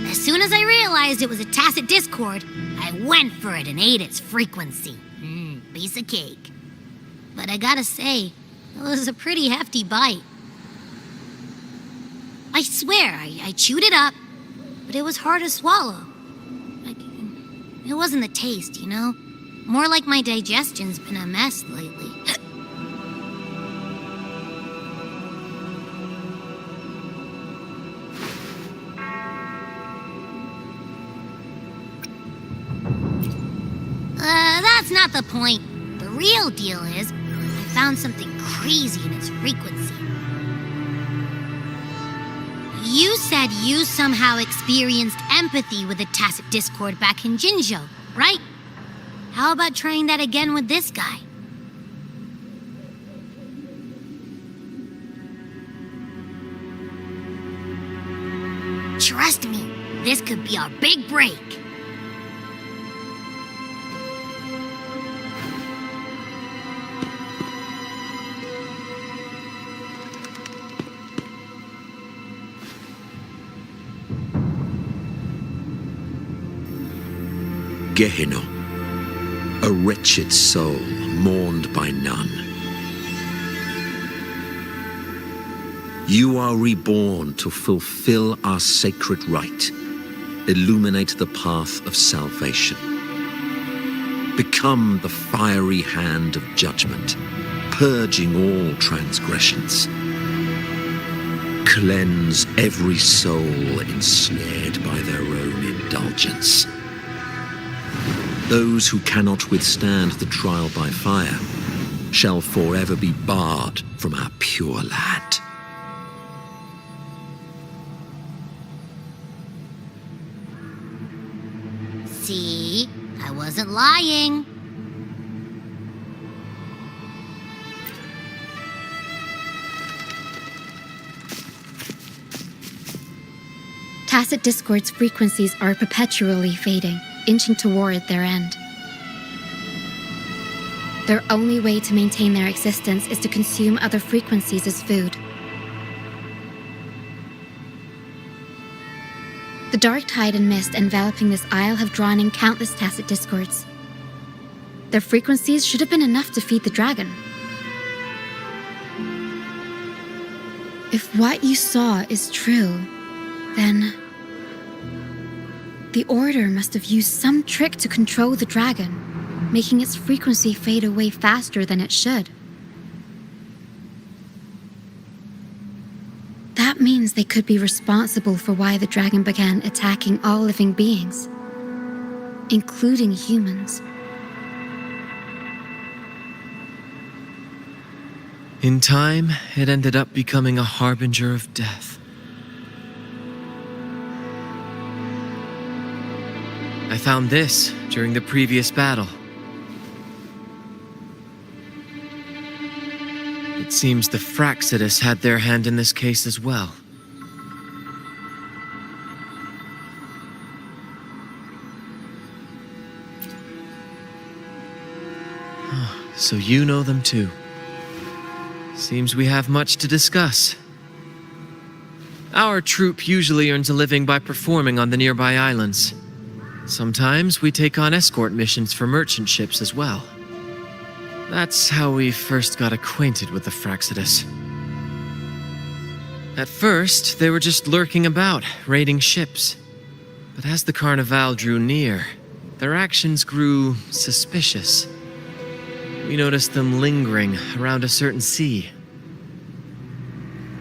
As soon as I realized it was a tacit discord, I went for it and ate its frequency. Piece of cake. But I gotta say, it was a pretty hefty bite. I swear, I chewed it up, but it was hard to swallow. It wasn't the taste, you know? More like my digestion's been a mess lately. That's not the point. The real deal is, I found something crazy in its frequency. You said you somehow experienced empathy with the tacit discord back in Jinzhou, right? How about trying that again with this guy? Trust me, this could be our big break. Gehenna, a wretched soul mourned by none. You are reborn to fulfill our sacred rite, illuminate the path of salvation. Become the fiery hand of judgment, purging all transgressions. Cleanse every soul ensnared by their own indulgence. Those who cannot withstand the trial by fire shall forever be barred from our pure land. See? I wasn't lying. Tacit discord's frequencies are perpetually fading, inching toward their end. Their only way to maintain their existence is to consume other frequencies as food. The dark tide and mist enveloping this isle have drawn in countless tacit discords. Their frequencies should have been enough to feed the dragon. If what you saw is true, then the Order must have used some trick to control the dragon, making its frequency fade away faster than it should. That means they could be responsible for why the dragon began attacking all living beings, including humans. In time, it ended up becoming a harbinger of death. I found this during the previous battle. It seems the Fraxitus had their hand in this case as well. So you know them too. Seems we have much to discuss. Our troop usually earns a living by performing on the nearby islands. Sometimes we take on escort missions for merchant ships as well. That's how we first got acquainted with the Fraxitus. At first, they were just lurking about, raiding ships. But as the Carnival drew near, their actions grew suspicious. We noticed them lingering around a certain sea.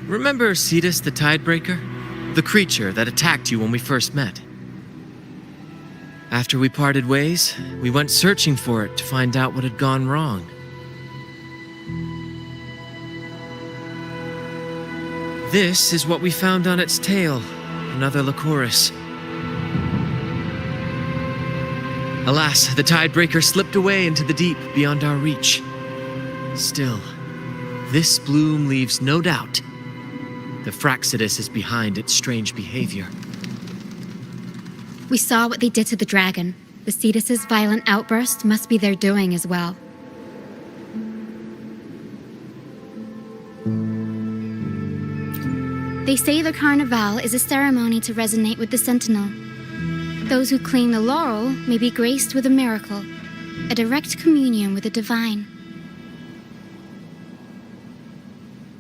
Remember Cetus the Tidebreaker? The creature that attacked you when we first met? After we parted ways, we went searching for it to find out what had gone wrong. This is what we found on its tail, another Lycoris. Alas, the tidebreaker slipped away into the deep beyond our reach. Still, this bloom leaves no doubt. The Fraxidus is behind its strange behavior. We saw what they did to the dragon. The Cetus's violent outburst must be their doing as well. They say the Carnival is a ceremony to resonate with the Sentinel. Those who claim the laurel may be graced with a miracle, a direct communion with the divine.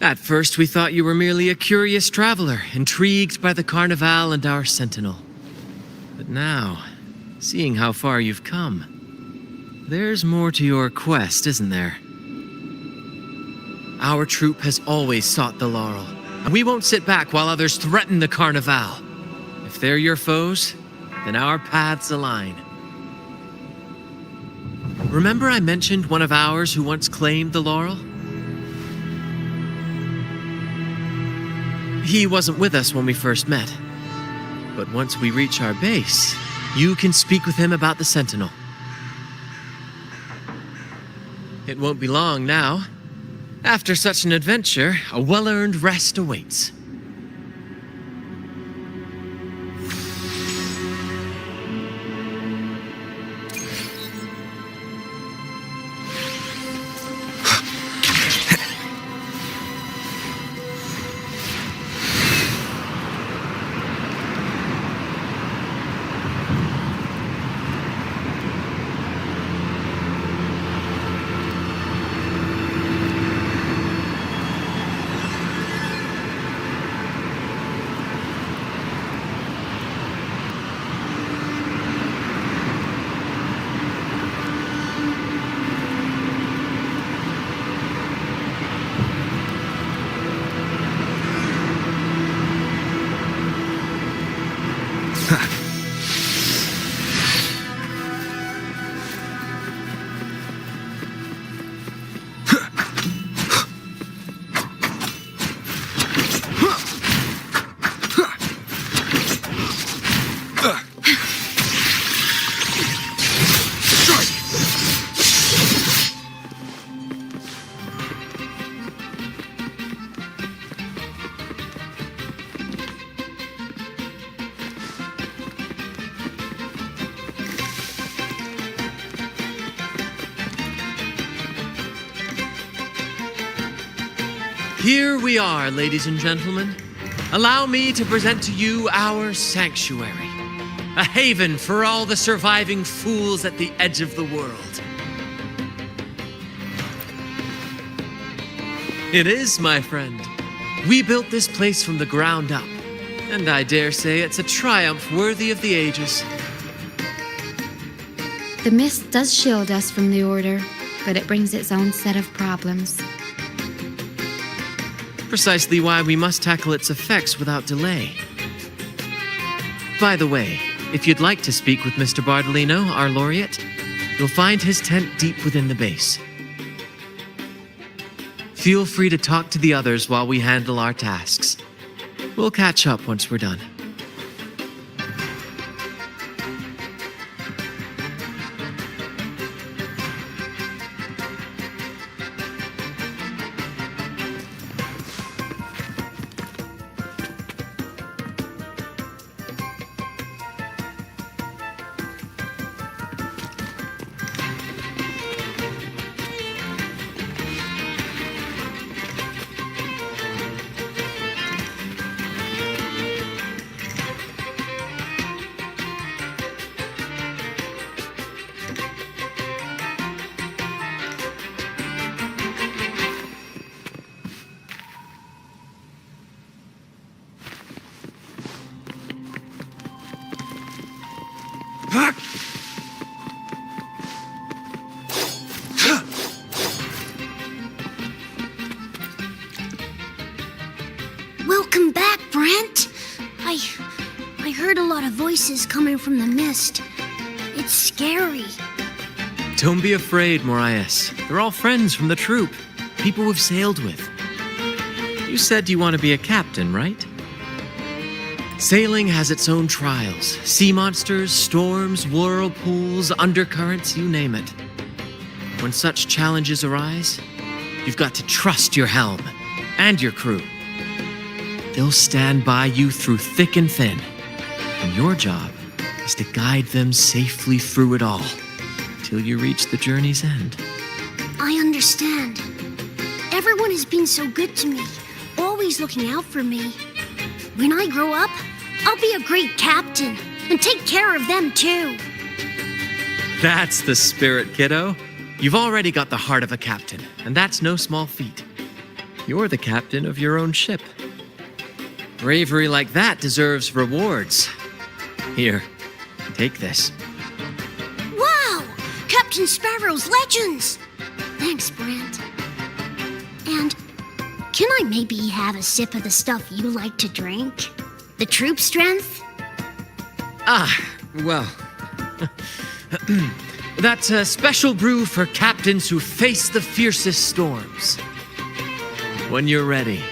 At first, we thought you were merely a curious traveler, intrigued by the Carnival and our Sentinel. But now, seeing how far you've come, there's more to your quest, isn't there? Our troop has always sought the laurel, and we won't sit back while others threaten the Carnival. If they're your foes, then our paths align. Remember I mentioned one of ours who once claimed the laurel? He wasn't with us when we first met. But once we reach our base, you can speak with him about the Sentinel. It won't be long now. After such an adventure, a well-earned rest awaits. Here we are, ladies and gentlemen. Allow me to present to you our sanctuary, a haven for all the surviving fools at the edge of the world. It is, my friend. We built this place from the ground up, and I dare say it's a triumph worthy of the ages. The mist does shield us from the Order, but it brings its own set of problems. Precisely why we must tackle its effects without delay. By the way, if you'd like to speak with Mr. Bardolino, our laureate, you'll find his tent deep within the base. Feel free to talk to the others while we handle our tasks. We'll catch up once we're done. Welcome back, Brent. I heard a lot of voices coming from the mist. It's scary. Don't be afraid, Morias. They're all friends from the troop, people we've sailed with. You said you want to be a captain, right? Sailing has its own trials. Sea monsters, storms, whirlpools, undercurrents, you name it. When such challenges arise, you've got to trust your helm and your crew. They'll stand by you through thick and thin, and your job is to guide them safely through it all, till you reach the journey's end. I understand. Everyone has been so good to me, always looking out for me. When I grow up, I'll be a great captain and take care of them too. That's the spirit, kiddo. You've already got the heart of a captain, and that's no small feat. You're the captain of your own ship. Bravery like that deserves rewards. Here, take this. Wow! Captain Sparrow's legends! Thanks, Brent. And can I maybe have a sip of the stuff you like to drink? The troop strength? Well. That's a special brew for captains who face the fiercest storms. When you're ready,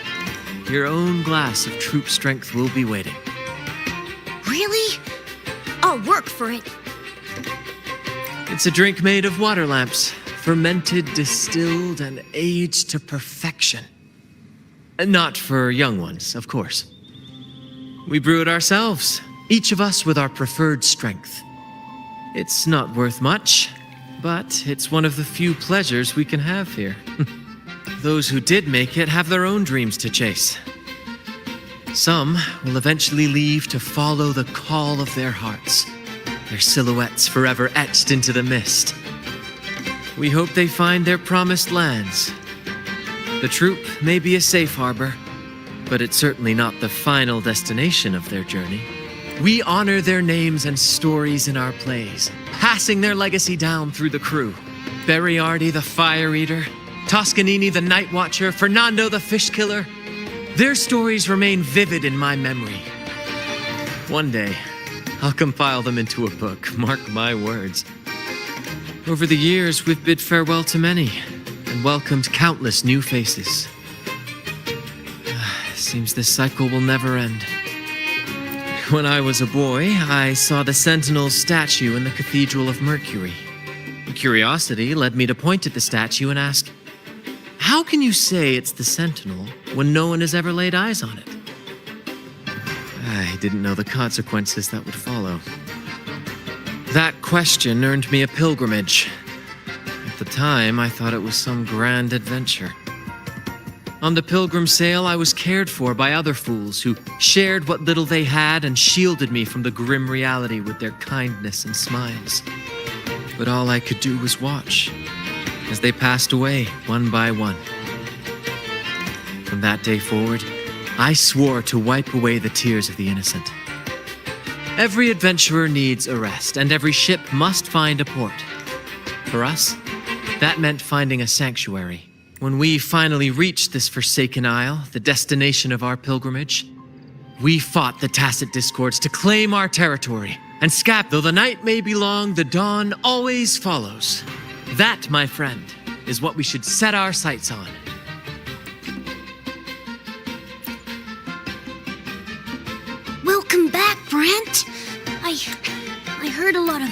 your own glass of troop strength will be waiting. Really? I'll work for it. It's a drink made of water lamps, fermented, distilled, and aged to perfection. Not for young ones, of course. We brew it ourselves, each of us with our preferred strength. It's not worth much, but it's one of the few pleasures we can have here. Those who did make it have their own dreams to chase. Some will eventually leave to follow the call of their hearts, their silhouettes forever etched into the mist. We hope they find their promised lands. The troop may be a safe harbor, but it's certainly not the final destination of their journey. We honor their names and stories in our plays, passing their legacy down through the crew. Beriardi the Fire Eater, Toscanini the Night Watcher, Fernando the Fish Killer. Their stories remain vivid in my memory. One day, I'll compile them into a book, mark my words. Over the years, we've bid farewell to many and welcomed countless new faces. Seems this cycle will never end. When I was a boy, I saw the Sentinel's statue in the Cathedral of Mercury. Curiosity led me to point at the statue and ask, how can you say it's the Sentinel when no one has ever laid eyes on it? I didn't know the consequences that would follow. That question earned me a pilgrimage. At the time, I thought it was some grand adventure. On the pilgrim sail, I was cared for by other fools who shared what little they had and shielded me from the grim reality with their kindness and smiles. But all I could do was watch as they passed away one by one. From that day forward, I swore to wipe away the tears of the innocent. Every adventurer needs a rest, and every ship must find a port. For us, that meant finding a sanctuary. When we finally reached this forsaken isle, the destination of our pilgrimage, we fought the tacit discords to claim our territory. And Scap, though the night may be long, the dawn always follows. That, my friend, is what we should set our sights on. Welcome back, Brent. I heard a lot of...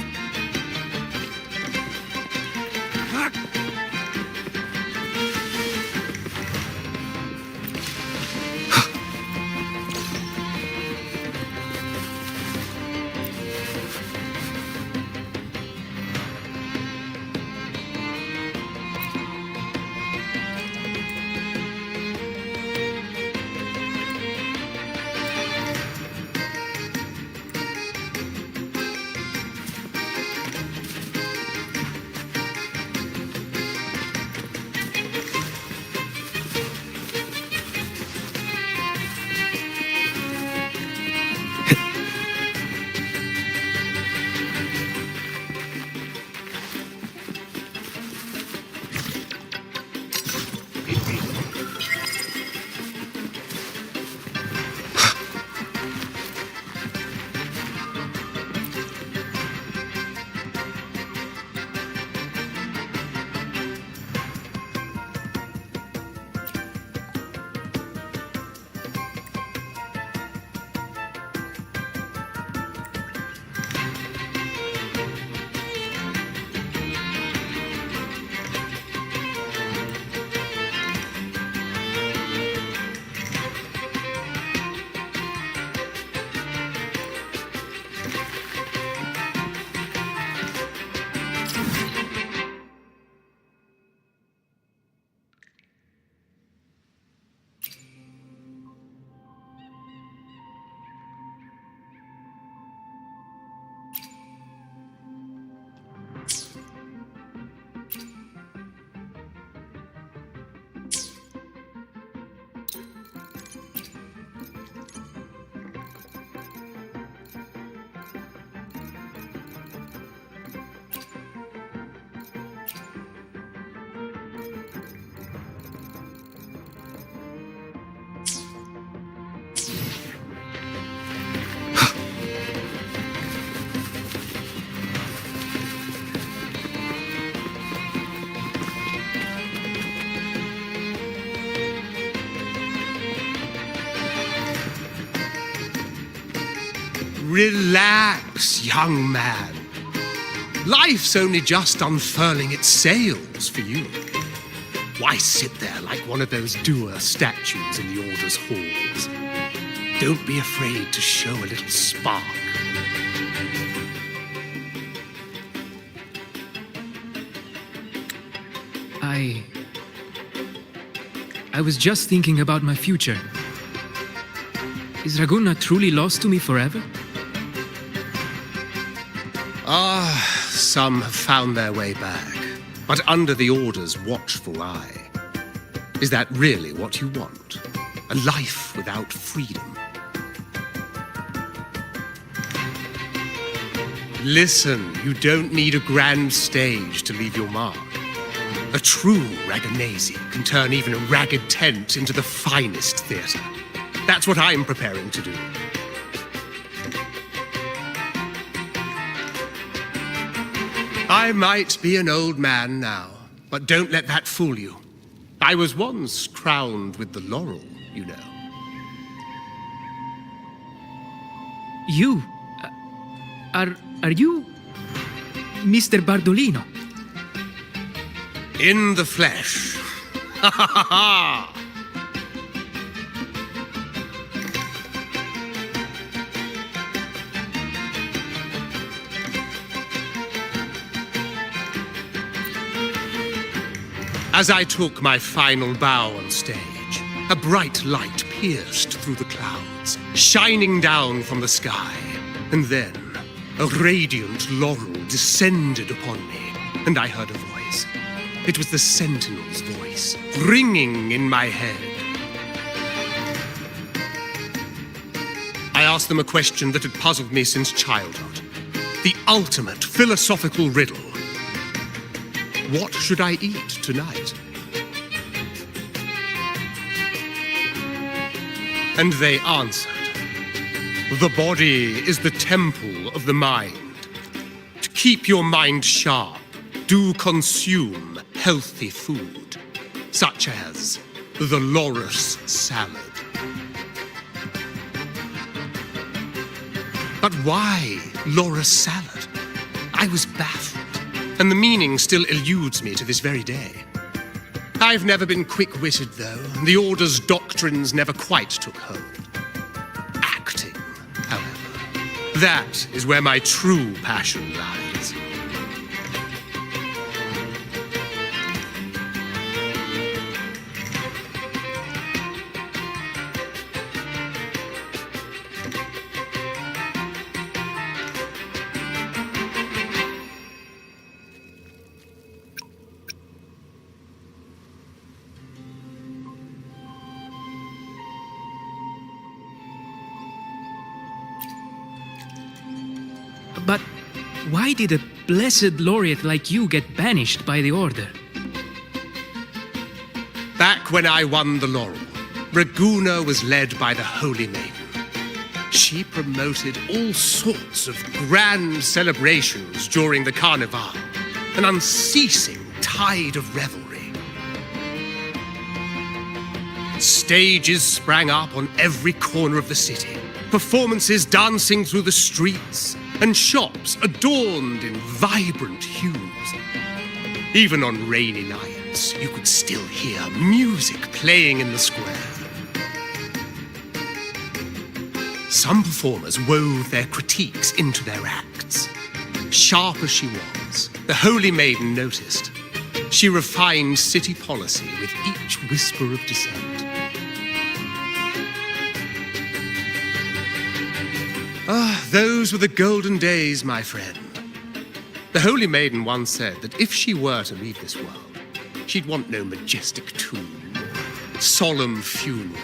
Relax, young man. Life's only just unfurling its sails for you. Why sit there like one of those dour statues in the Order's halls? Don't be afraid to show a little spark. I was just thinking about my future. Is Raguna truly lost to me forever? Some have found their way back, but under the Order's watchful eye. Is that really what you want? A life without freedom? Listen, you don't need a grand stage to leave your mark. A true Raganese can turn even a ragged tent into the finest theatre. That's what I'm preparing to do. I might be an old man now, but don't let that fool you. I was once crowned with the laurel, you know. You? Are you Mr. Bardolino? In the flesh. Ha ha ha ha! As I took my final bow on stage, a bright light pierced through the clouds, shining down from the sky. And then, a radiant laurel descended upon me, and I heard a voice. It was the Sentinel's voice, ringing in my head. I asked them a question that had puzzled me since childhood. The ultimate philosophical riddle. What should I eat tonight? And they answered, the body is the temple of the mind. To keep your mind sharp, do consume healthy food, such as the loris salad. But why loris salad? I was baffled. And the meaning still eludes me to this very day. I've never been quick-witted, though. The Order's doctrines never quite took hold. Acting, however, that is where my true passion lies. But why did a blessed laureate like you get banished by the Order? Back when I won the laurel, Raguna was led by the Holy Maiden. She promoted all sorts of grand celebrations during the Carnival, an unceasing tide of revelry. Stages sprang up on every corner of the city, performances dancing through the streets, and shops adorned in vibrant hues. Even on rainy nights, you could still hear music playing in the square. Some performers wove their critiques into their acts. Sharp as she was, the Holy Maiden noticed. She refined city policy with each whisper of dissent. Those were the golden days, my friend. The Holy Maiden once said that if she were to leave this world, she'd want no majestic tomb or solemn funeral,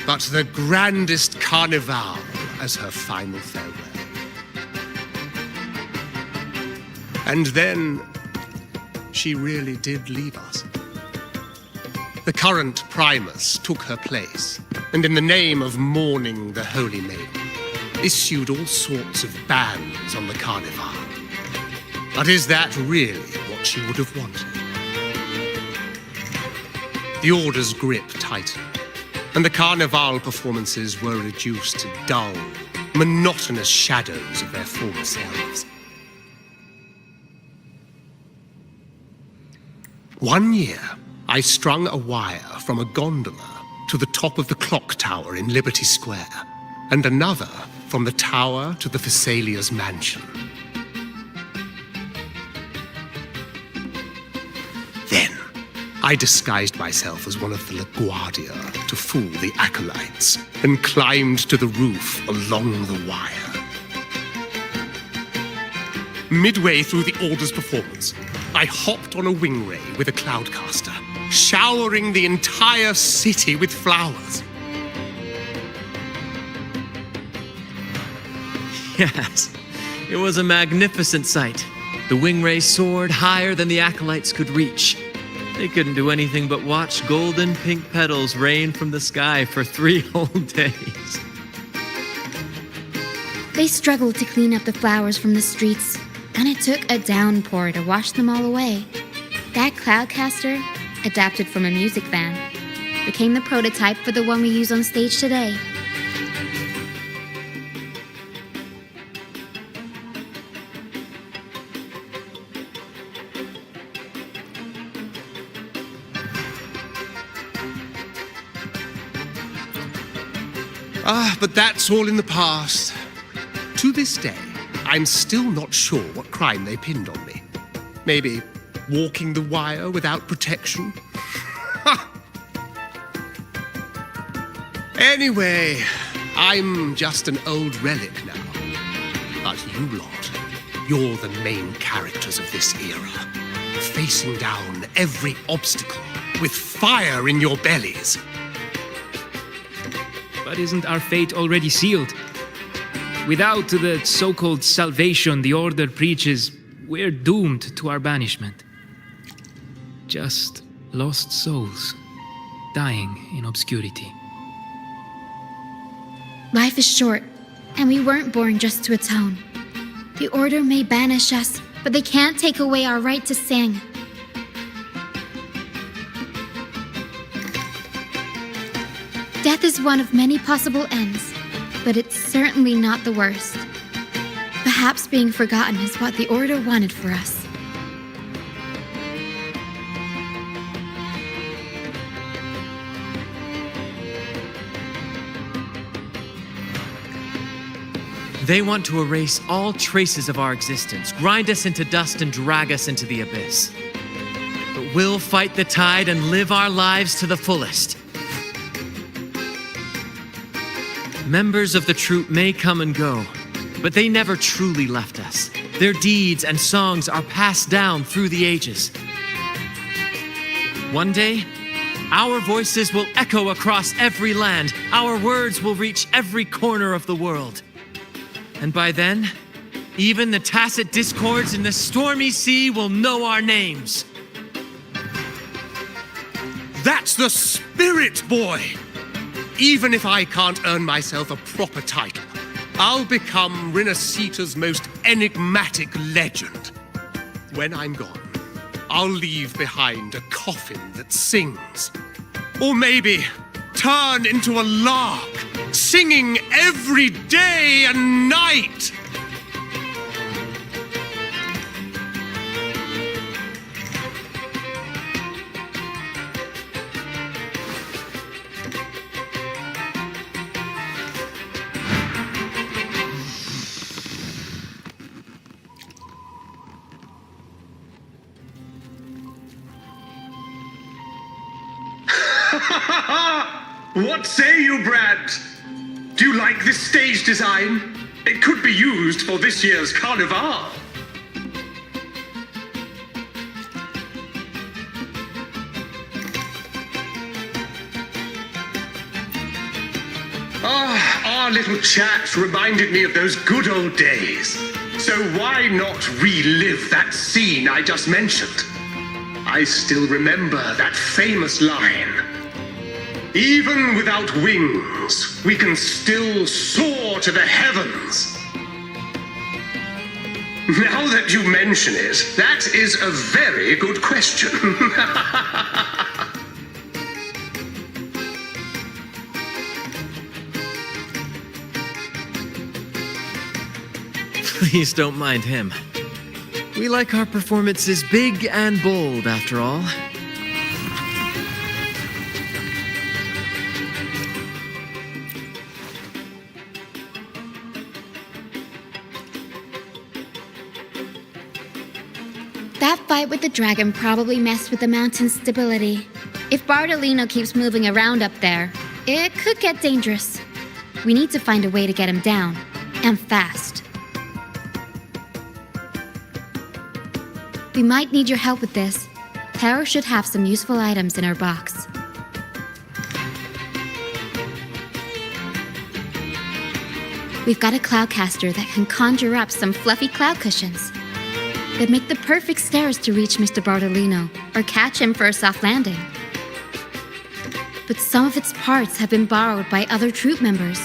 but the grandest carnival as her final farewell. And then she really did leave us. The current Primus took her place, and in the name of mourning the Holy Maiden, issued all sorts of bans on the Carnival. But is that really what she would have wanted? The Order's grip tightened, and the Carnival performances were reduced to dull, monotonous shadows of their former selves. One year, I strung a wire from a gondola to the top of the clock tower in Liberty Square, and another from the tower to the Thessalia's mansion. Then, I disguised myself as one of the LaGuardia to fool the acolytes, and climbed to the roof along the wire. Midway through the Order's performance, I hopped on a wing ray with a cloudcaster, showering the entire city with flowers. Yes, it was a magnificent sight. The wing ray soared higher than the acolytes could reach. They couldn't do anything but watch golden pink petals rain from the sky for 3 whole days. They struggled to clean up the flowers from the streets, and it took a downpour to wash them all away. That cloudcaster, adapted from a music van, became the prototype for the one we use on stage today. But that's all in the past. To this day, I'm still not sure what crime they pinned on me. Maybe walking the wire without protection? Anyway, I'm just an old relic now. But you lot, you're the main characters of this era, facing down every obstacle with fire in your bellies. But isn't our fate already sealed? Without the so-called salvation the Order preaches, we're doomed to our banishment. Just lost souls, dying in obscurity. Life is short, and we weren't born just to atone. The Order may banish us, but they can't take away our right to sing. Death is one of many possible ends, but it's certainly not the worst. Perhaps being forgotten is what the Order wanted for us. They want to erase all traces of our existence, grind us into dust and drag us into the abyss. But we'll fight the tide and live our lives to the fullest. Members of the troupe may come and go, but they never truly left us. Their deeds and songs are passed down through the ages. One day, our voices will echo across every land. Our words will reach every corner of the world. And by then, even the tacit discords in the stormy sea will know our names. That's the spirit, boy! Even if I can't earn myself a proper title, I'll become RINASCITA's most enigmatic legend. When I'm gone, I'll leave behind a coffin that sings. Or maybe turn into a lark, singing every day and night. What say you, Brad? Do you like this stage design? It could be used for this year's carnival. Our little chat reminded me of those good old days. So why not relive that scene I just mentioned? I still remember that famous line. Even without wings, we can still soar to the heavens. Now that you mention it, that is a very good question. Please don't mind him. We like our performances big and bold, after all. That fight with the dragon probably messed with the mountain's stability. If Bardolino keeps moving around up there, it could get dangerous. We need to find a way to get him down, and fast. We might need your help with this. Tara should have some useful items in her box. We've got a cloudcaster that can conjure up some fluffy cloud cushions. They'd make the perfect stairs to reach Mr. Bardolino, or catch him for a soft landing. But some of its parts have been borrowed by other troop members.